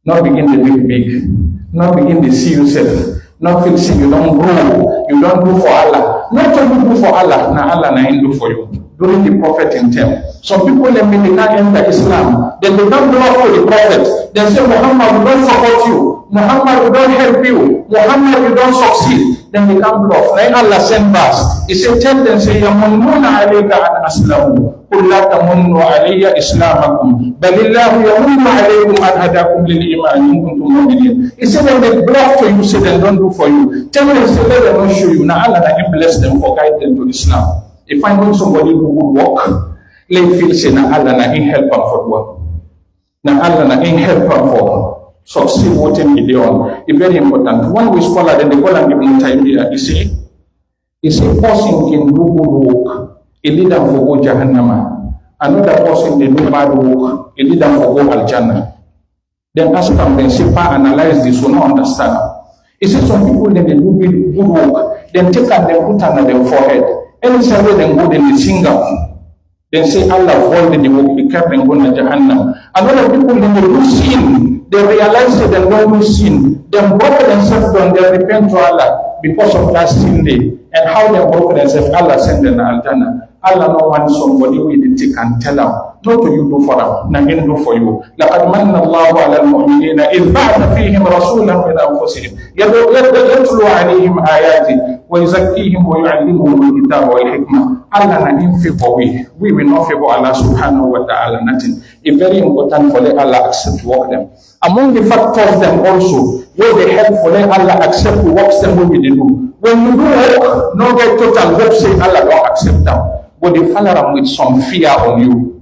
Not begin to make big, not begin to see yourself, not feel see you don't grow, you don't do for Allah. Not only do for Allah, now Allah na do for you. During the prophet in time. Some people they may not enter Islam, then they don't block for the prophet. They say Muhammad we don't support you, Muhammad we don't help you, Muhammad we don't succeed. Then they come bluff. Then Allah send verse. He said, tell them, say, Yamununa alayka an aslamu. Qul la tamunnu alayya islamakum. Balillahu yamunnu alaykum an hadakum lil iman in kuntum mu'minin. He said, when they bluff for you, say they don't do for you. Tell them, say, let them not show you. Now Allah na bless them for guide them to Islam. If I know somebody who would walk, let feel say, now Allah na in help them for work. Now Allah na in help them for succeed what in Gideon. It's very important. One we scholar, then they call and give him time here. You see, person can do good work, a leader for go Jahannama. Another person they do bad work, a leader for go Al Jannah. Then ask them, then see, analyze this, will not understand. You see, some people then they do good work, then take and then put under their forehead. Any time they go, then they sing out. Then say Allah void the work, be kept and go to Jahannam. Another people then they do sin. They realize that they don't do sin. They broke themselves down, they repent to Allah because of that sin day. And how they broke themselves, Allah sent them Al-Jannah. Allah no want somebody with it can tell them. Not to you do for them, nothing do for you. لقد من الله على المؤمنين إذ بعث فيهم رسولا من أنفسهم يتلو عليهم آياته ويزكيهم ويعلمهم الكتاب والحكمة. Allah na in favor we will not favor Allah subhanahu wa ta'ala nothing. It's very important for Allah accept to work them. Among the factors them also where they help for Allah accept to work them what we do. When you do work, no get total hope say Allah don't accept them. But they follow them with some fear on you.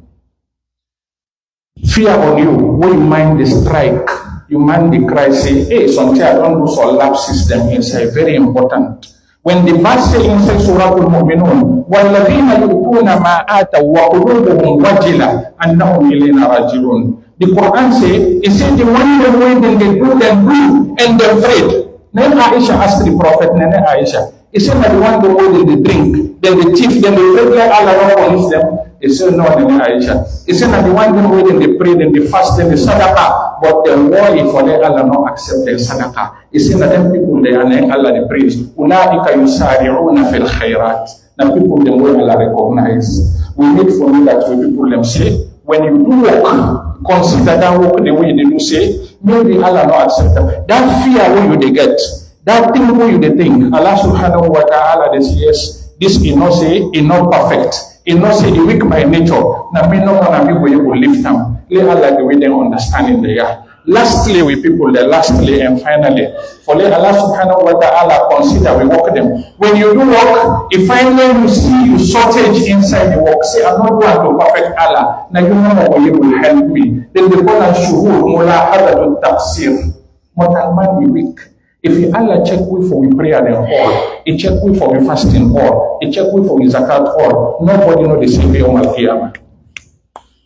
Fear on you, when you mind the strike, you mind the cry, say, hey, something I don't do so lab system inside, very important. When the verse say inside Surah Al-Mu'minun, وَالَّذِينَ يُؤْتُونَ مَا آتَوْا وَقُلُوبُهُمْ وَجِلَةٌ أَنَّهُمْ إِلَيْنَا راجعون. The Quran say, it says the one way then they do, and they're afraid. Then Aisha asked the Prophet, Nene Aisha, he said that the one the way they drink, then they thief, then they pray like Allah will punish them. He said, no, Nene Aisha. He said that the one the way they pray, then they fast, then they sadaqah, but the worry for them Allah not accept their sadaqah. He said that them people they are Allah the praise. Ulaika yusari'una fil khairat. Now people them will Allah recognize. We need for me that when people them say, when you do work, consider that work the way they do say, maybe Allah not accept them. That fear when you they get. That thing who you they think, Allah subhanahu wa ta'ala they say, yes, this is not say, is not perfect. It not say the weak by nature. Now me no gonna be where you will lift them. Let Allah the way they understand in the year. Lastly, we people there, lastly and finally, for let Allah subhanahu wa ta'ala consider we work them. When you do work, if finally you see you shortage inside the work, say I'm not going to perfect Allah. Now you know how you will help me. Then the Quran shuhur mulahadatu tafsir. But man be weak. If you Allah check we for we prayer then all, he check we for we fasting all, he check we for we zakat all, nobody know the same way on Al-Qiyamah.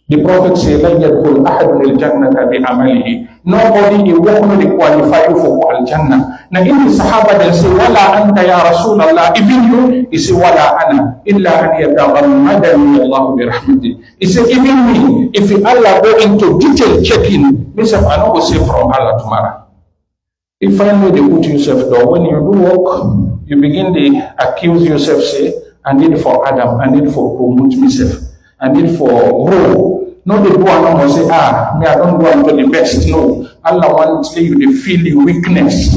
The Prophet said, "La yadkhul ahadun al-jannata bi amalihi." Nobody will not qualify for al-Jannah. Now in the Sahaba they say, "Wala anta ya Rasulullah." Even you, he say, "Wala ana illa an yataghammadani Allah bi rahmatihi." He said, even me, if Allah go into detailed checking, myself I know will say from Allah tomorrow. If finally they put yourself down, when you do work, you begin to accuse yourself, say, I need for Adam, I need for promote myself, I need for grow. No, they do and say, me, I don't go into the best. No, Allah wants you to feel the weakness.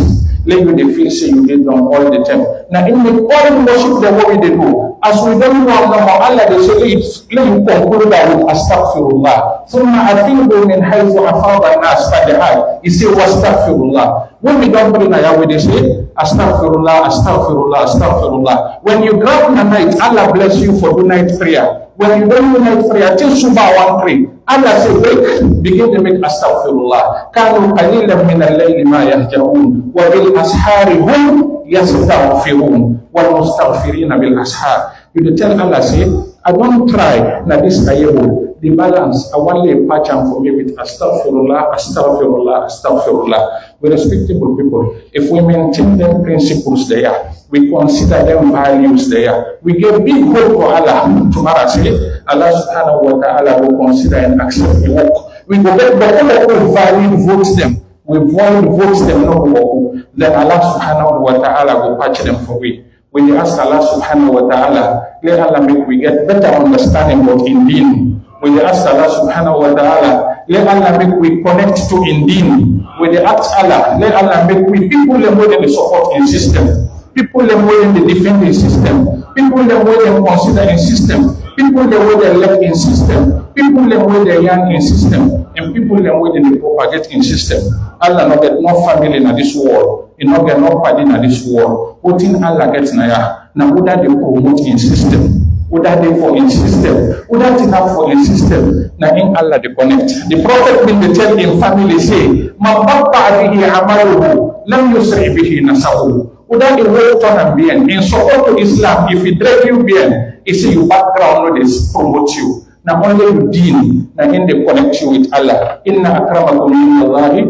Let you to feel say you did them all the time. Now, in the all worship the way they do, as we don't know Allah, they say, let you conclude that with astaghfirullah. ثم أفيضوا من حيث أفاض الناس فجعل. He say, astaghfirullah. When we don't bring ayah, they say, astaghfirullah, astaghfirullah, astaghfirullah. When you grab the night, Allah bless you for the night prayer. When you don't do night prayer, till Subah one pray. Allah say, wake, begin to make astaghfirullah. كانوا قليلا من الليل ما يهجعون وبالأسحار هم يستغفرون والمستغفرين بالأسحار. You tell Allah, say, I don't try, now this ayah. The balance, I want to patch on for me with astaghfirullah, astaghfirullah, astaghfirullah. We're respectable people. If we maintain them principles there, we consider them values there, we give big hope for Allah. Tomorrow say, Allah subhanahu wa ta'ala will consider and accept the work. We go get the whole value votes them. We vote them no work. Then Allah subhanahu wa ta'ala will patch them for we. When you ask Allah subhanahu wa ta'ala, let Allah make we get better understanding about in deen. When you ask Allah subhanahu wa ta'ala, let Allah make we connect to in deen. When you ask Allah, let Allah make we people them more than the support in system, people them more than the defending system, people them more than consider in system, people them more than left in system, people them more than young in system, and people them more than the propagate in system. Allah not get no family in this world, he not get no party in this world. What in Allah gets na now would that they promote in system? Would that they for in system? Would that enough for in system? Now in Allah they connect. The Prophet when they tell in family say, "Man batta bihi amaluhu, lam yusri bihi nasabu." Would that the way turn and be in support to Islam? If he drag you bien, he say you background no this promote you. Now only you deen. Now in they connect you with Allah. Inna akramakum indallahi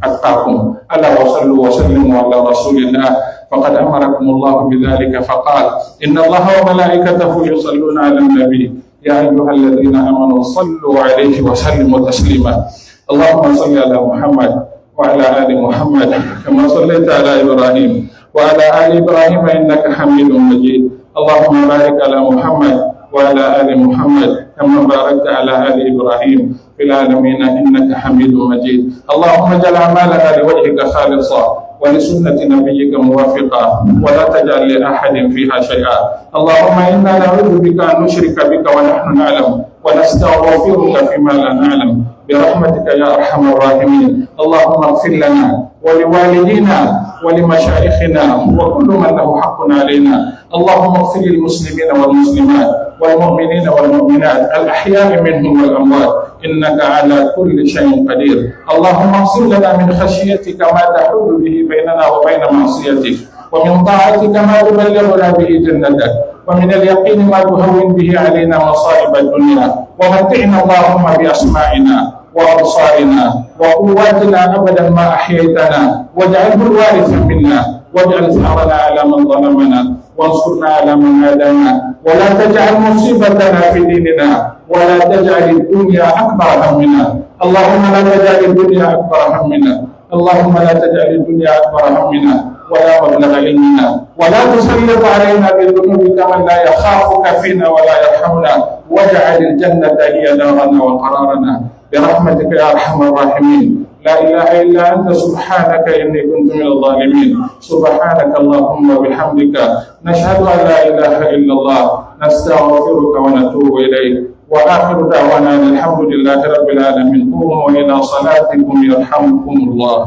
atqakum. Allah wa sallu wa sallimu ala rasulillah. فقد أمركم الله بذلك فقال إن الله وملائكته يصلون على النبي يا أيها الذين آمنوا صلوا عليه وسلموا تسليما اللهم صل على محمد وعلى آل محمد كما صليت على إبراهيم وعلى آل إبراهيم إنك حميد مجيد. اللهم بارك على محمد وعلى آل محمد كما باركت على آل إبراهيم في العالمين إنك حميد مجيد. اللهم اجعل أعمالنا لوجهك خالصا ولسنة نبيك موافقا ولا تجعل لأحد فيها شيئا. اللهم إنا نعوذ بك أن نشرك بك ونحن نعلم ونستغفرك فيما لا نعلم برحمتك يا أرحم الراحمين. اللهم اغفر لنا ولوالدينا ولمشايخنا وكل من له حق علينا. اللهم اغفر للمسلمين والمسلمات والمؤمنين والمؤمنات الأحياء منهم والأموات إنك على كل شيء قدير. اللهم اغفر لنا من خشيتك ما تحول به بيننا وبين معصيتك، ومن طاعتك ما تبلغنا به جنتك، ومن اليقين ما تهون به علينا مصائب الدنيا. ومتعنا اللهم بأسماعنا وأبصارنا وقواتنا أبدا ما أحييتنا، واجعله الوارث منا، واجعل ثأرنا على من ظلمنا، وانصرنا على من عادانا، ولا تجعل مصيبتنا في ديننا، ولا تجعل الدنيا أكبر همنا. اللهم لا تجعل الدنيا أكبر همنا، اللهم لا تجعل الدنيا أكبر همنا ولا مبلغ علمنا، ولا تسلط علينا بذنوبك من لا يخافك فينا ولا يرحمنا، واجعل الجنة هي دارنا وقرارنا برحمتك يا أرحم الراحمين. لا إله إلا أنت سبحانك إني كنت من الظالمين. سبحانك اللهم وبحمدك نشهد أن لا إله إلا الله، نستغفرك ونتوب إليك. وآخر دعوانا الحمد لله رب العالمين. قوموا إلى صلاتكم يرحمكم الله.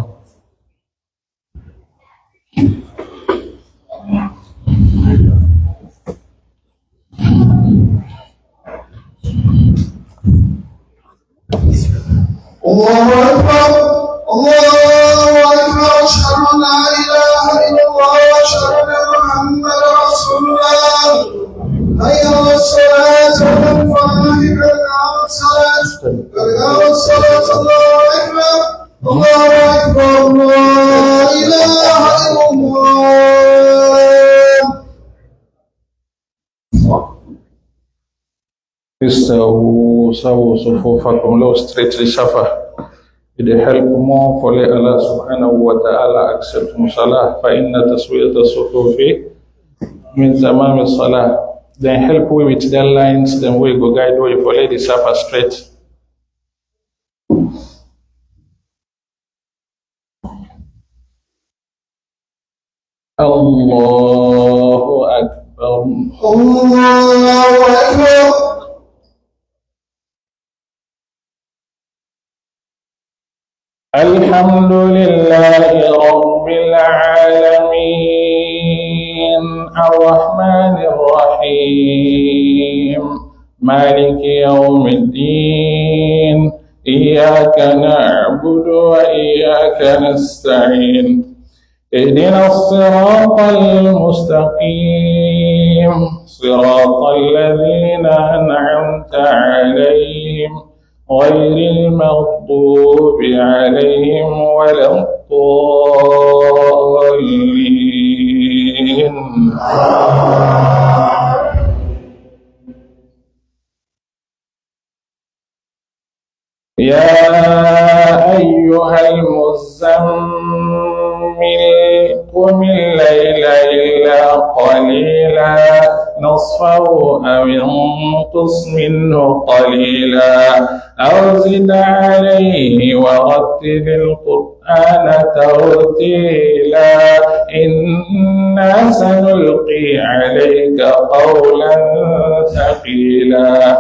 الله أكبر الله أكبر أشهد أن لا إله إلا الله وأشهد أن محمدا رسول الله. حي على الصلاة والفلاح قد قامت الصلاة قد قامت الصلاة. الله أكبر الله أكبر لا إله إلا الله. استووا سووا صفوفكم لو straightly suffer. With the help more for Allah subhanahu wa ta'ala accept salah fa inna taswiyat as-sufufi min tamam as-salah. Then help we with their lines, then we go guide way for the suffer straight. Allahu Akbar. Allahu Akbar. الحمد لله رب العالمين الرحمن الرحيم مالك يوم الدين إياك نعبد وإياك نستعين اهدنا الصراط المستقيم صراط الذين أنعمت عليهم غير المغضوب عليهم ولا الضالين. يا أيها المزمل قم الليل إلا قليلا نصفه أو انقص منه قليلا أو زد عليه ورتل القرآن ترتيلا إنا سنلقي عليك قولا ثقيلا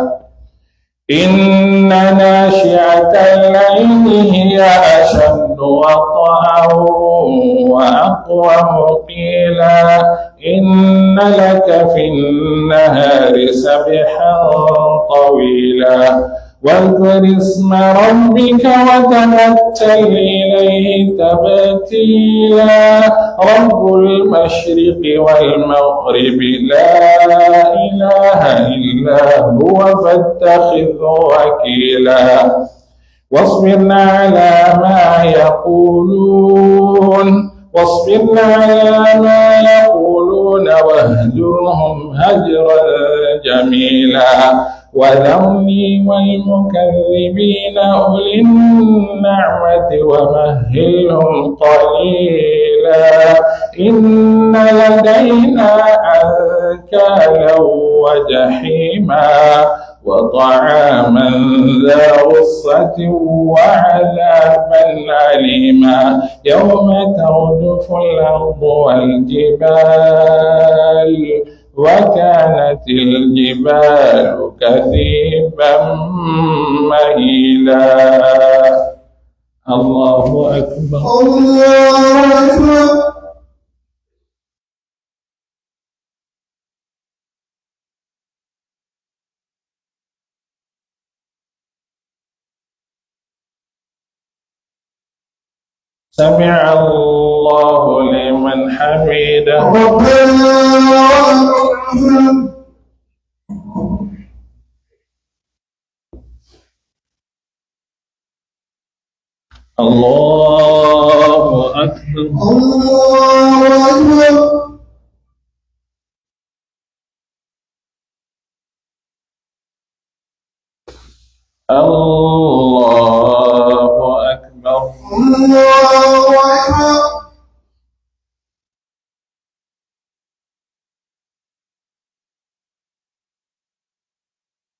إن ناشئة الليل هي أشد وطئا وأقوم قيلا إن لك في النهار سبحا طويلا واذكر اسم ربك وتبتل إليه تبتيلا رب المشرق والمغرب لا إله إلا هو فاتخذه وكيلا واصبرنا على ما يقولون واهجرهم هجرا جميلا وذرني والمكذبين أولي النعمة ومهلهم قليلا إن لدينا أنكالا وجحيما وطعاما ذا غصة وعذابا أليما يوم ترجف الأرض والجبال وكانت الجبال كثيبا مهيلا. الله أكبر. الله أكبر. سمع الله لمن حمده. ربنا الله أكبر. الله أكبر. الله أكبر. الله أكبر.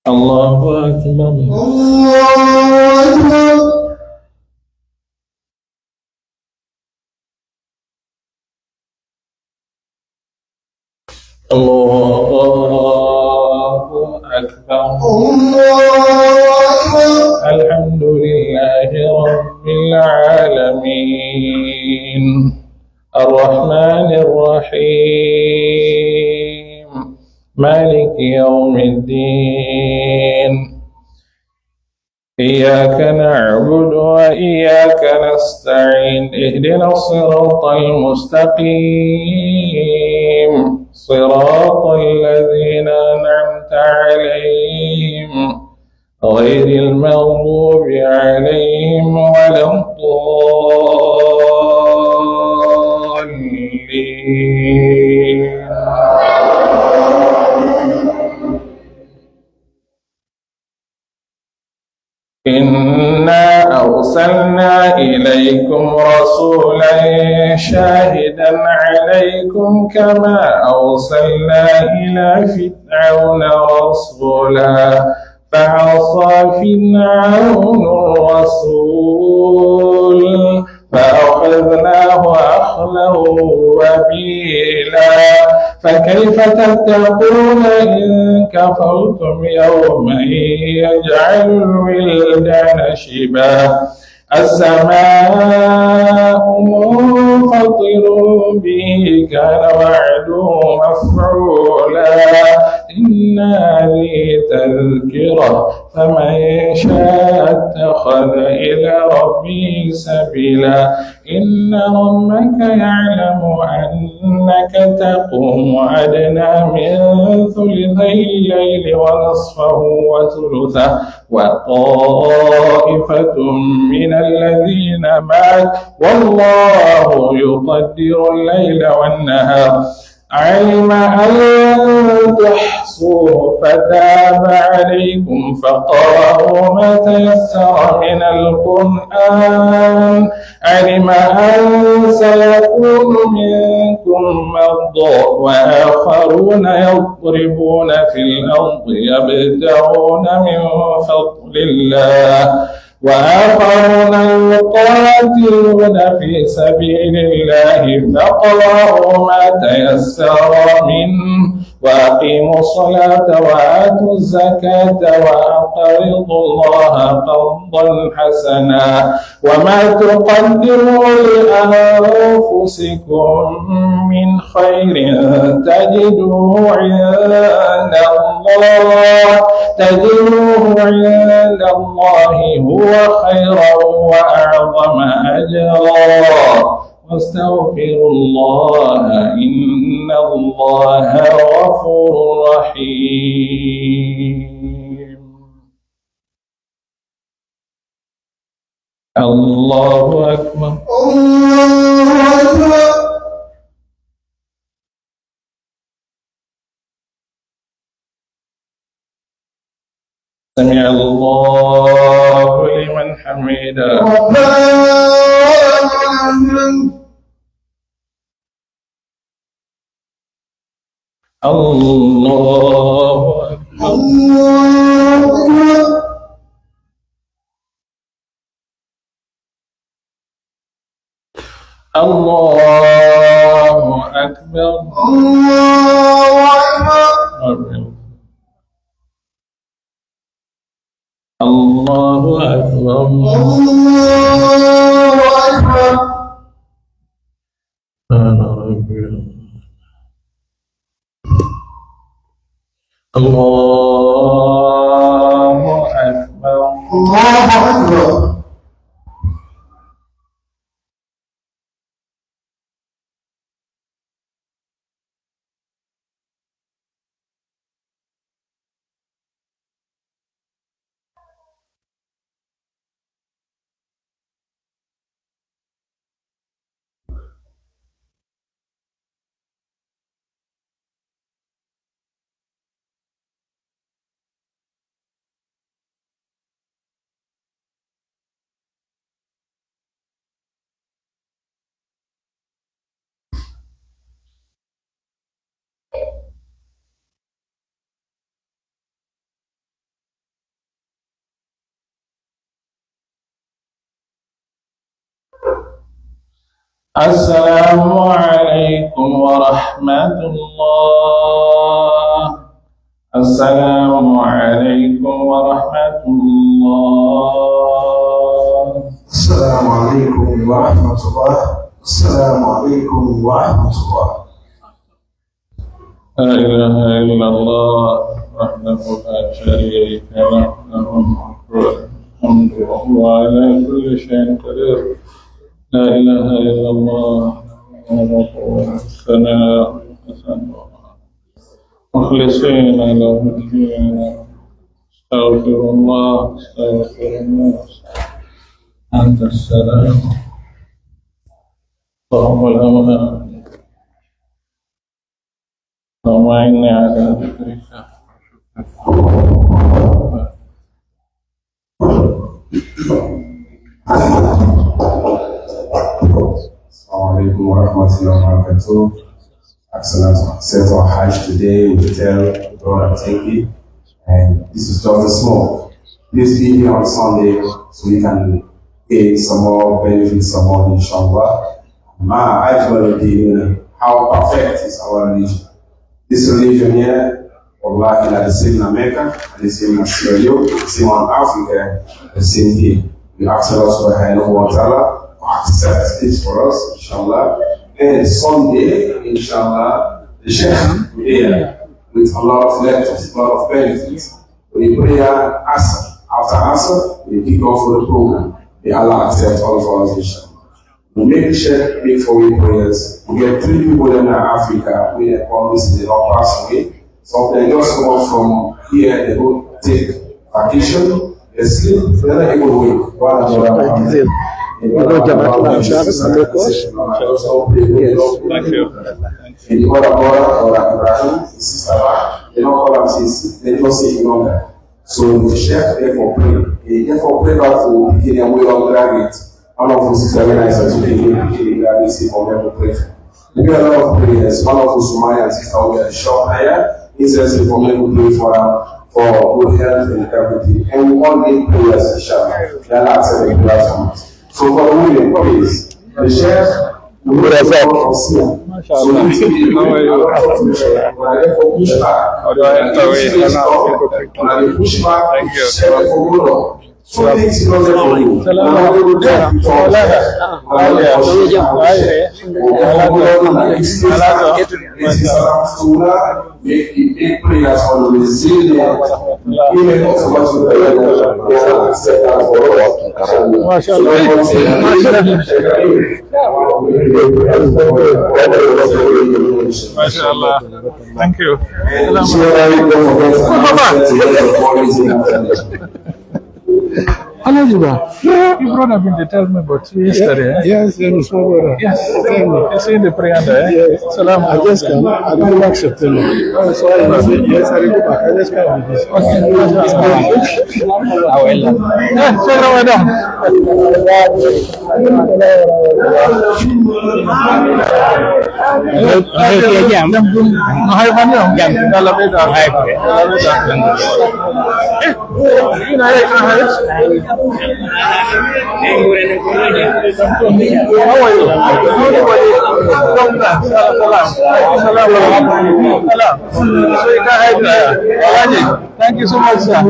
الله أكبر. الله أكبر. الله أكبر. الحمد لله رب العالمين الرحمن الرحيم مالك يوم الدين إياك نعبد وإياك نستعين اهدنا الصراط المستقيم صراط الذين أنعمت عليهم غير المغضوب عليهم ولا الضالين. إنا أرسلنا إليكم رسولا شاهدا عليكم كما أرسلنا إلى فرعون رسولا فعصى فرعون الرسول فأخذناه أخذه وبيلا فكيف تتقون إن كفرتم يوما يجعل الولدان شيبا السماء منفطر به كان وعده مفعولا إن هذه تذكرة فمن شاء اتخذ إلى ربه سبيلا إن ربك يعلم أنك تقوم أدنى من ثلثي الليل ونصفه وثلثه وطائفة من الذين معك والله يقدر الليل والنهار علم أن تحصوا فتاب عليكم فقرأوا ما تيسر من القرآن علم أن سيكون منكم مرضى وآخرون يضربون في الأرض يبتغون من فضل الله وآخرون يقاتلون في سبيل الله فاقرأوا ما تيسر منه وأقيموا الصلاة وآتوا الزكاة وأقرضوا الله قرضا حسنا وما تقدموا لأنفسكم من خير تجدوه عند الله هو خيرا وأعظم أجرا واستغفروا الله إن الله غفور رحيم. الله أكبر. الله أكبر. سمع الله لمن حمده ربنا ولك الحمد الله أكبر الله أكبر الله أكبر الله أكبر الله أكبر الله أكبر أنا ربي الله أكبر الله أكبر السلام عليكم ورحمة الله السلام عليكم ورحمة الله السلام عليكم ورحمة الله السلام عليكم ورحمة الله لا إله إلا الله وحده لا شريك له له الحمد وهو على كل شيء قدير لا إله إلا الله ونقول الثناء مخلصين له الدين استغفر الله أنت السلام اللهم الأمان اللهم إني على ذكرك Assalamualaikum warahmatullahi wabarakatuh. Excellent set of Hajj today. We tell God thank you. And this is just a small. Please be here on Sunday so we can gain some more benefits, some more inshallah. I just want to how perfect is our religion. This religion here, Allah is the same in America, the same in Sierra Leone, the same in Africa, the same here. We ask Allah subhanahu wa ta'ala accept this for us, inshallah. And Sunday, inshallah, the Sheikh will be here with a lot of lectures, a lot of benefits. We pray Asr. After Asr, we kick off for the program. May Allah accept all of us, inshallah. We make the Sheikh make for we prayers. We get 3 people in Africa. We have promised they don't pass away. So they just come up from here, they go take vacation, they sleep, they're not able to wake. Thank you. And the other brother or Ibrahim, his sister, they don't call him sister, they don't say him longer. So the chef therefore pray. He therefore pray back for beginning and we all graduate. One of us is very nice and today he beginning graduate for them to pray for. We do a lot of prayers. One of us Somalian sister will get a short higher. He says for me to pray for them for good health and everything. And we all need prayers, inshallah. They are not accepting prayers from us. So for the women, please, the chef will be able to see them. So we need to be able to push back. Push back. Thank you. So things he doesn't for you. Make prayers for the resilient. Even also what you pray MashaAllah. Thank you. Halo juga. you brother been to tell me about you yesterday? Yes, yes, small brother. Yes. Tell me. You see the prayer there? Yes. Salam. I just come. I didn't like September. So I said, yes, I will go back. I just come with this. Thank you so much, sir.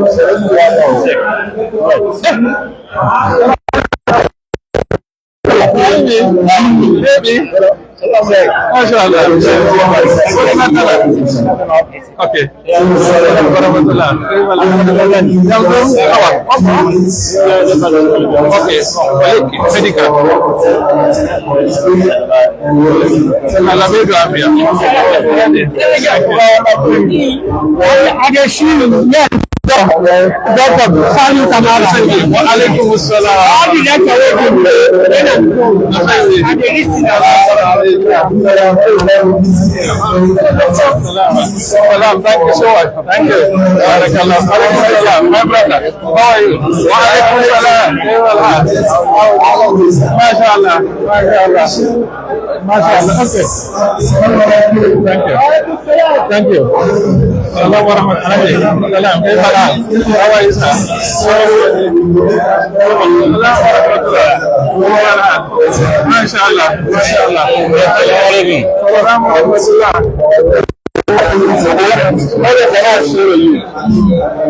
Baby. MashaAllah. Okay. Doctor Sani Tamara. Wa alaikum assalam. How did that Salam. Thank you so much. Thank you. My brother. How are you? Wa alaikum assalam. MashaAllah. MashaAllah. Okay. Thank you. Thank you. Assalamu warahmatullahi wabarakatuh. How are you, sir? MashaAllah. MashaAllah.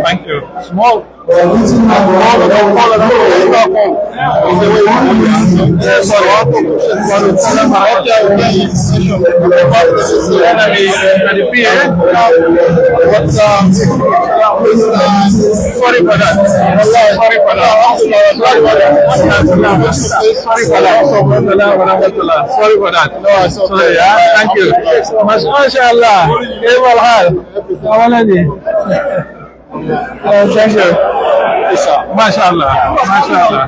Thank you. Small. Sorry for that. Sorry, thank you. MashaAllah. Thank you. MashaAllah. MashaAllah. Thank you. MashaAllah.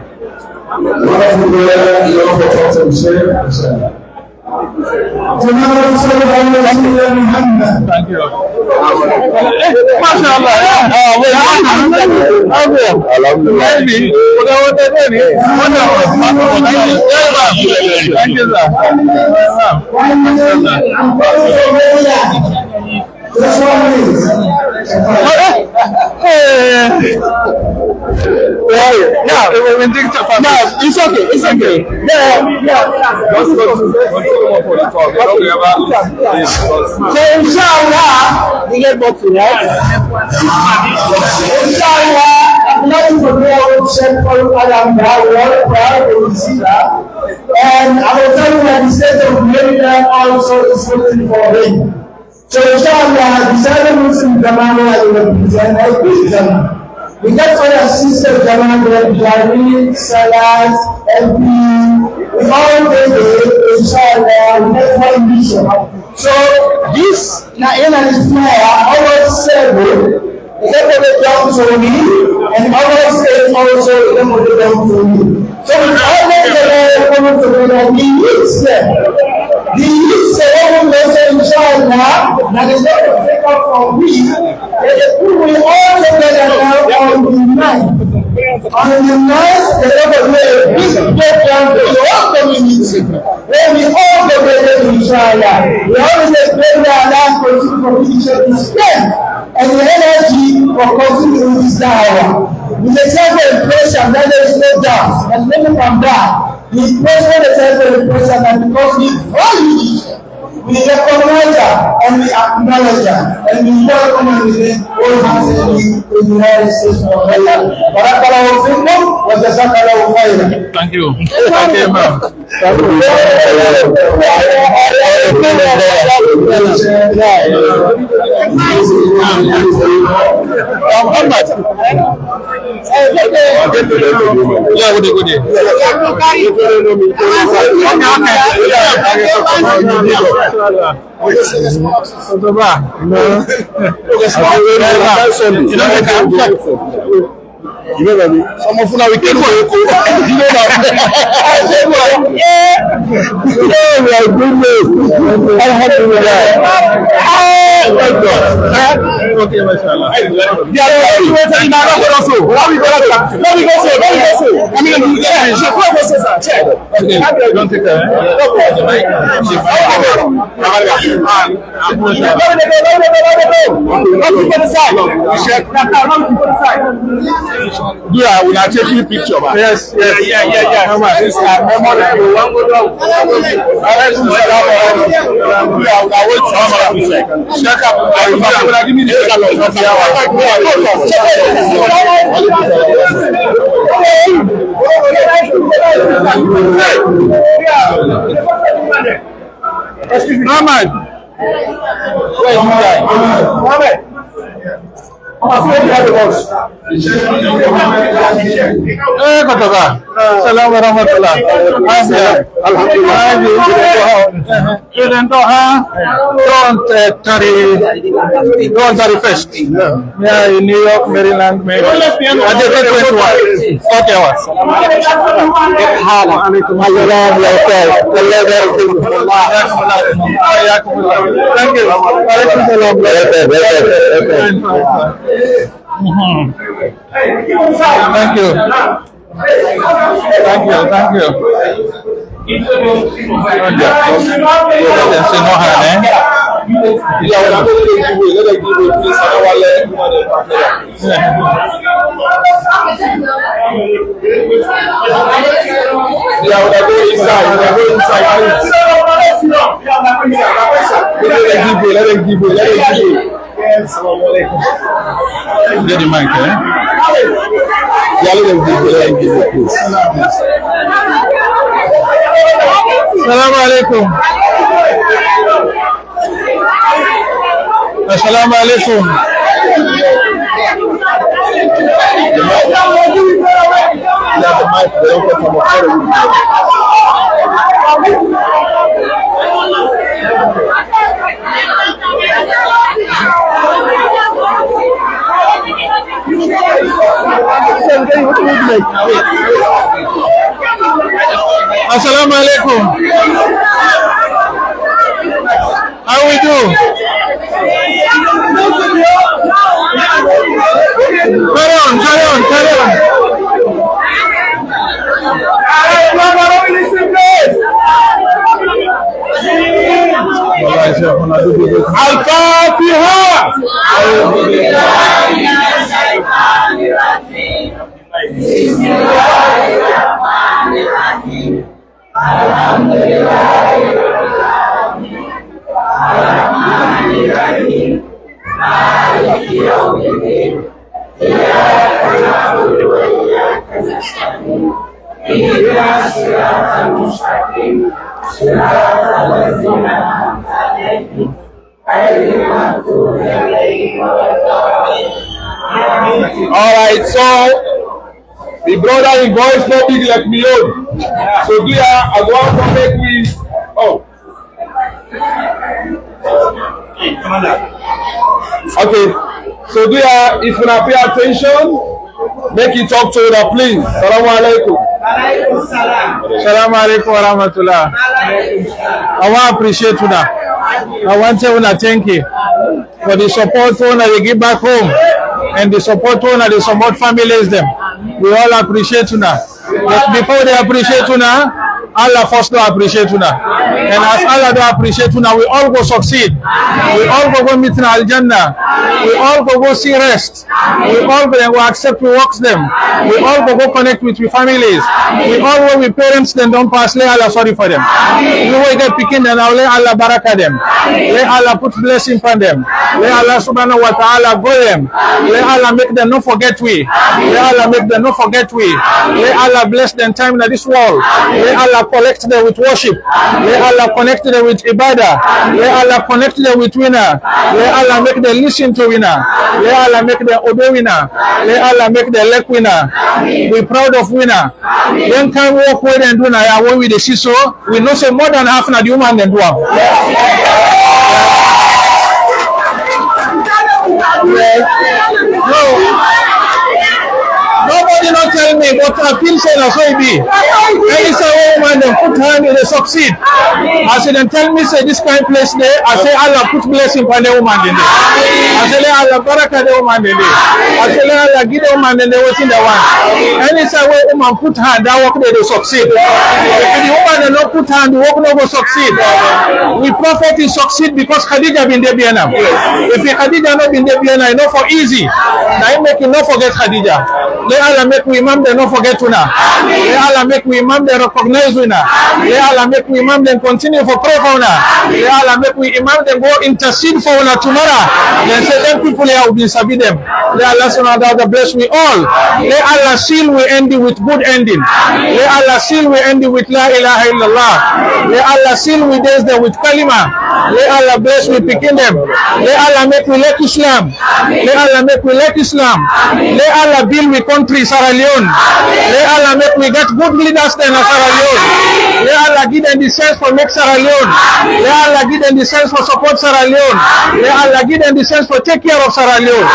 Maybe. Thank you, sir. This one is. It's okay. It's okay. So inshallah, we get back to that. Inshallah, I'm not to and I will tell you that the state of Maryland also is looking for him. So inshallah, the seven Muslim Jama'ah will represent every Jama'ah. We get other sister Jama'ah like Jari, Salat, MP, we all get it, inshallah, we get one mission. So this, Naina is prayer, our seven, the government down to me, and our state also, the government down to me. So we all get the government to me, and we need them. The youth inshallah, that is not to take up from me, we will all together now on the 9th. On the 9th, the Lord will a big program for the whole community, where we all together inshallah. We always explain that Allah continue for leadership to strength and the energy for continuing this da'wah. With the type of impression that there is no doubt, and never come back. The impression is also impression that because we value it, we recognize her and we acknowledge her and we welcome her within wholeheartedly in the United States of America. Barakallahu fikum wa jazakallahu khairan. Thank you. Thank you, ma'am. You know me. Some of we came for you know that. Oh my goodness. Alhamdulillah. Thank God. Okay, mashallah. Yeah, we went to the also. Let me go so. I mean, okay, don't take that. Yeah, we are taking picture. Yes. Yeah. Muhammad. Where is my guy? Muhammad. Assalamualaikum warahmatullahi wabarakatuh. Don't 31st. Yeah, in New York, Maryland, maybe. Okay, what? Thank you. Get the mic, eh? Assalamu alaikum. Assalamu alaikum. Assalamu alaikum. How we do? Carry on. Al-Fatiha. Alright, so the brother in voice no big like me own. So we are going to make we okay. So we are, if you pay attention, make it talk to you, please. Assalamu alaikum. Assalamu alaikum wa rahmatullah. I want to appreciate you now. I want to thank you for the support they give back home and the support they support families them. We all appreciate you now. But before they appreciate you now, Allah first to appreciate you now. And as Allah do appreciate you now, we all go succeed. We all go meet in Al-Jannah. We all go see rest. We all go accept we works them. We all go connect with your families. We all go with parents then don't pass. Lay Allah sorry for them. We will get picking them now. Lay Allah barakah them. Lay Allah put blessing for them. Lay Allah subhanahu wa ta'ala go them. Lay Allah make them not forget we. Lay Allah make them not forget we. Lay Allah bless them time in this world. Lay Allah collect them with worship. Lay Allah connect them with ibadah. Lay Allah connect them with winner. Lay Allah make them listen to winner. Lay Allah make them obey winner. Lay Allah make them like winner. We proud of winner. Then can walk with and do now when we see so we know say more than half na the human than do. me, but I feel say na so it be. Any say woman dem put hand in they succeed. I say them tell me say this kind of place there. I say Allah put blessing for the woman in there. I say let Allah baraka the woman in there. I say let Allah give the woman in there waiting the one. Any say woman put hand that work they succeed. If the woman they not put hand, the work no go succeed. We prophet is succeed because Khadija been there Bianam. If Khadija not been there Bianam, not for easy. Now he make him not forget Khadija. Let Allah make we imam them not forget una. Let Allah make we imam them recognize una. Let Allah make we imam them continue for pray for una. Let Allah make we imam them go intercede for una tomorrow. Then say them people here will be sabi them. Let Allah subhanahu wa ta'ala bless we all. Let Allah seal we end it with good ending. Let Allah seal we end it with la ilaha illallah. Let Allah seal we days them with kalima. Let Allah bless we picking them. Let Allah make we like Islam. Let Allah make we like Islam. Let Allah build we country Sierra Leone. Let Allah make we get good leaders there in Sierra Leone. Let Allah give them the sense for make Sierra Leone. Let Allah give them the sense for support Sierra Leone. Let Allah give them the sense for take care of Sierra Leone.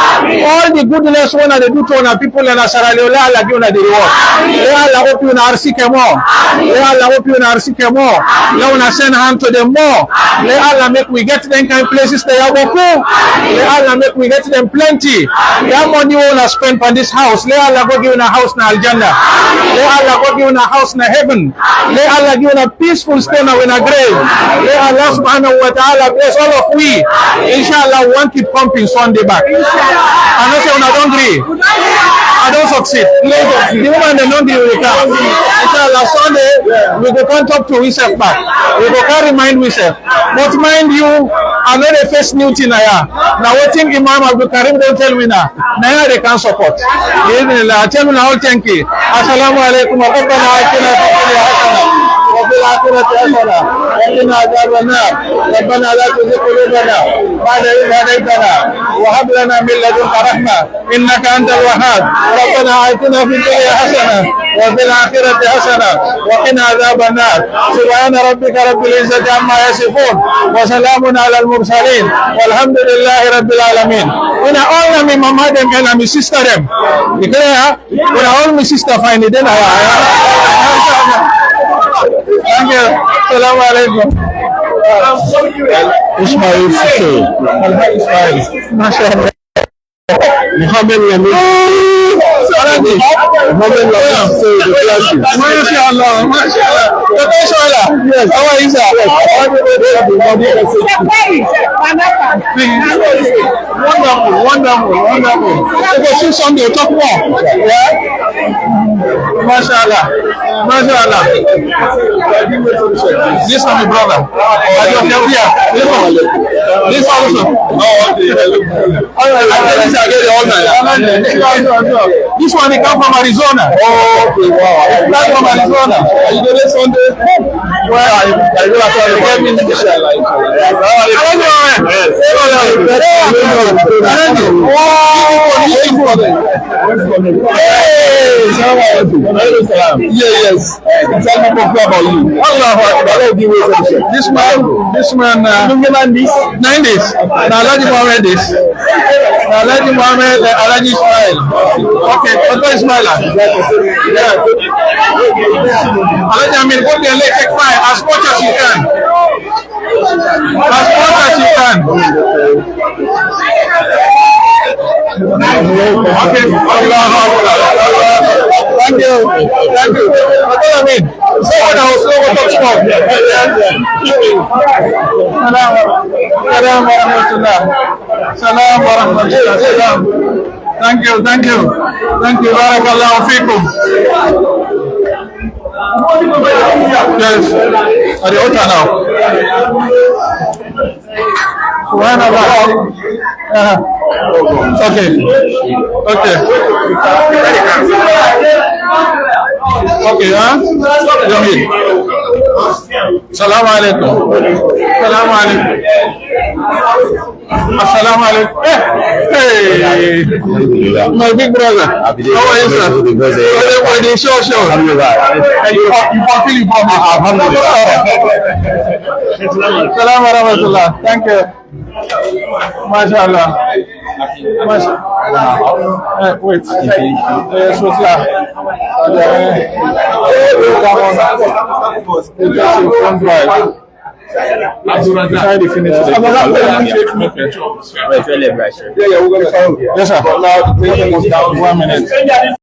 All the goodness one they do to our people in Sierra Leone, let Allah give them the reward. Let Allah hope you in RC more. Let Allah hope you in RC more. Let us send hand to them more. Let Allah make we get them kind of places they are working. Let Allah make we get them plenty. That money we wanna spend on this house. Let Allah go give you a house na Al-Jannah. Let Allah go give you a house na heaven. Let Allah give you a peaceful stay now in a grave. Let Allah subhanahu wa ta'ala bless all of we. Inshallah, we won't keep pumping Sunday back. I know say una don't agree. I don't succeed. The woman they don't deal with that. Inshallah, Sunday we go come talk to ourselves back. We go can remind ourselves. But mind you, I know the first new thing now what thing Imam Abdul Karim don't tell me now. Now they can support. I tell me now thank you. Assalamu alaikum wa rahmatullahi وفي الآخرة حسنة وقنا عذاب النار ربنا لا تزغ قلوبنا بعد إذ هديتنا وهب لنا من لدنك رحمة إنك أنت الوهاب ربنا آتنا في الدنيا حسنة وفي الآخرة حسنة وقنا عذاب النار سبحان ربك رب العزة عما يصفون وسلام على المرسلين والحمد لله رب العالمين. When all of my mama them and my sister them, when all my sister find it, then thank you. Assalamu alaikum. Ismail Sisse. Ismail. MashaAllah. Muhammad Yamin. Muhammad Yamin. MashaAllah. MashaAllah. MashaAllah. Yes. How are you, sir? Wonderful. Wonderful. Wonderful. Because see Sunday talk more. Yeah. MashaAllah. MashaAllah. This one, my brother. This also. This one, they come from Arizona. Oh, okay, wow. That's from Arizona. You go there Sunday? Well, I go after the game in the show. Yes. Tell me about you. This man, 90s. Alaji Mohammed is. Alaji Mohammed, Alaji Ismail. Okay, what is Ismail? Yeah. Alaji Amir, go there, let's take fire as much as you can. As much as you can. Okay. Thank you. Thank you. What do I mean? Someone else, no one talks about. Salam wa rahmatullah. Salam wa rahmatullah. Salam. Thank you. Thank you. Thank you. Barakallahu feekum. Yes. Are you okay now? Subhanallah. Okay. Okay. Okay, huh? Jamil. Assalamu alaikum. Assalamu alaikum. Assalamu alaikum. Hey, my big brother. How are you, sir? Sure. And you fulfill your promise. Assalamu alaikum. Thank you. MashaAllah. Wait. Yes, what's that? Just in front drive. Try to finish it. Yes, sir. 1 minute.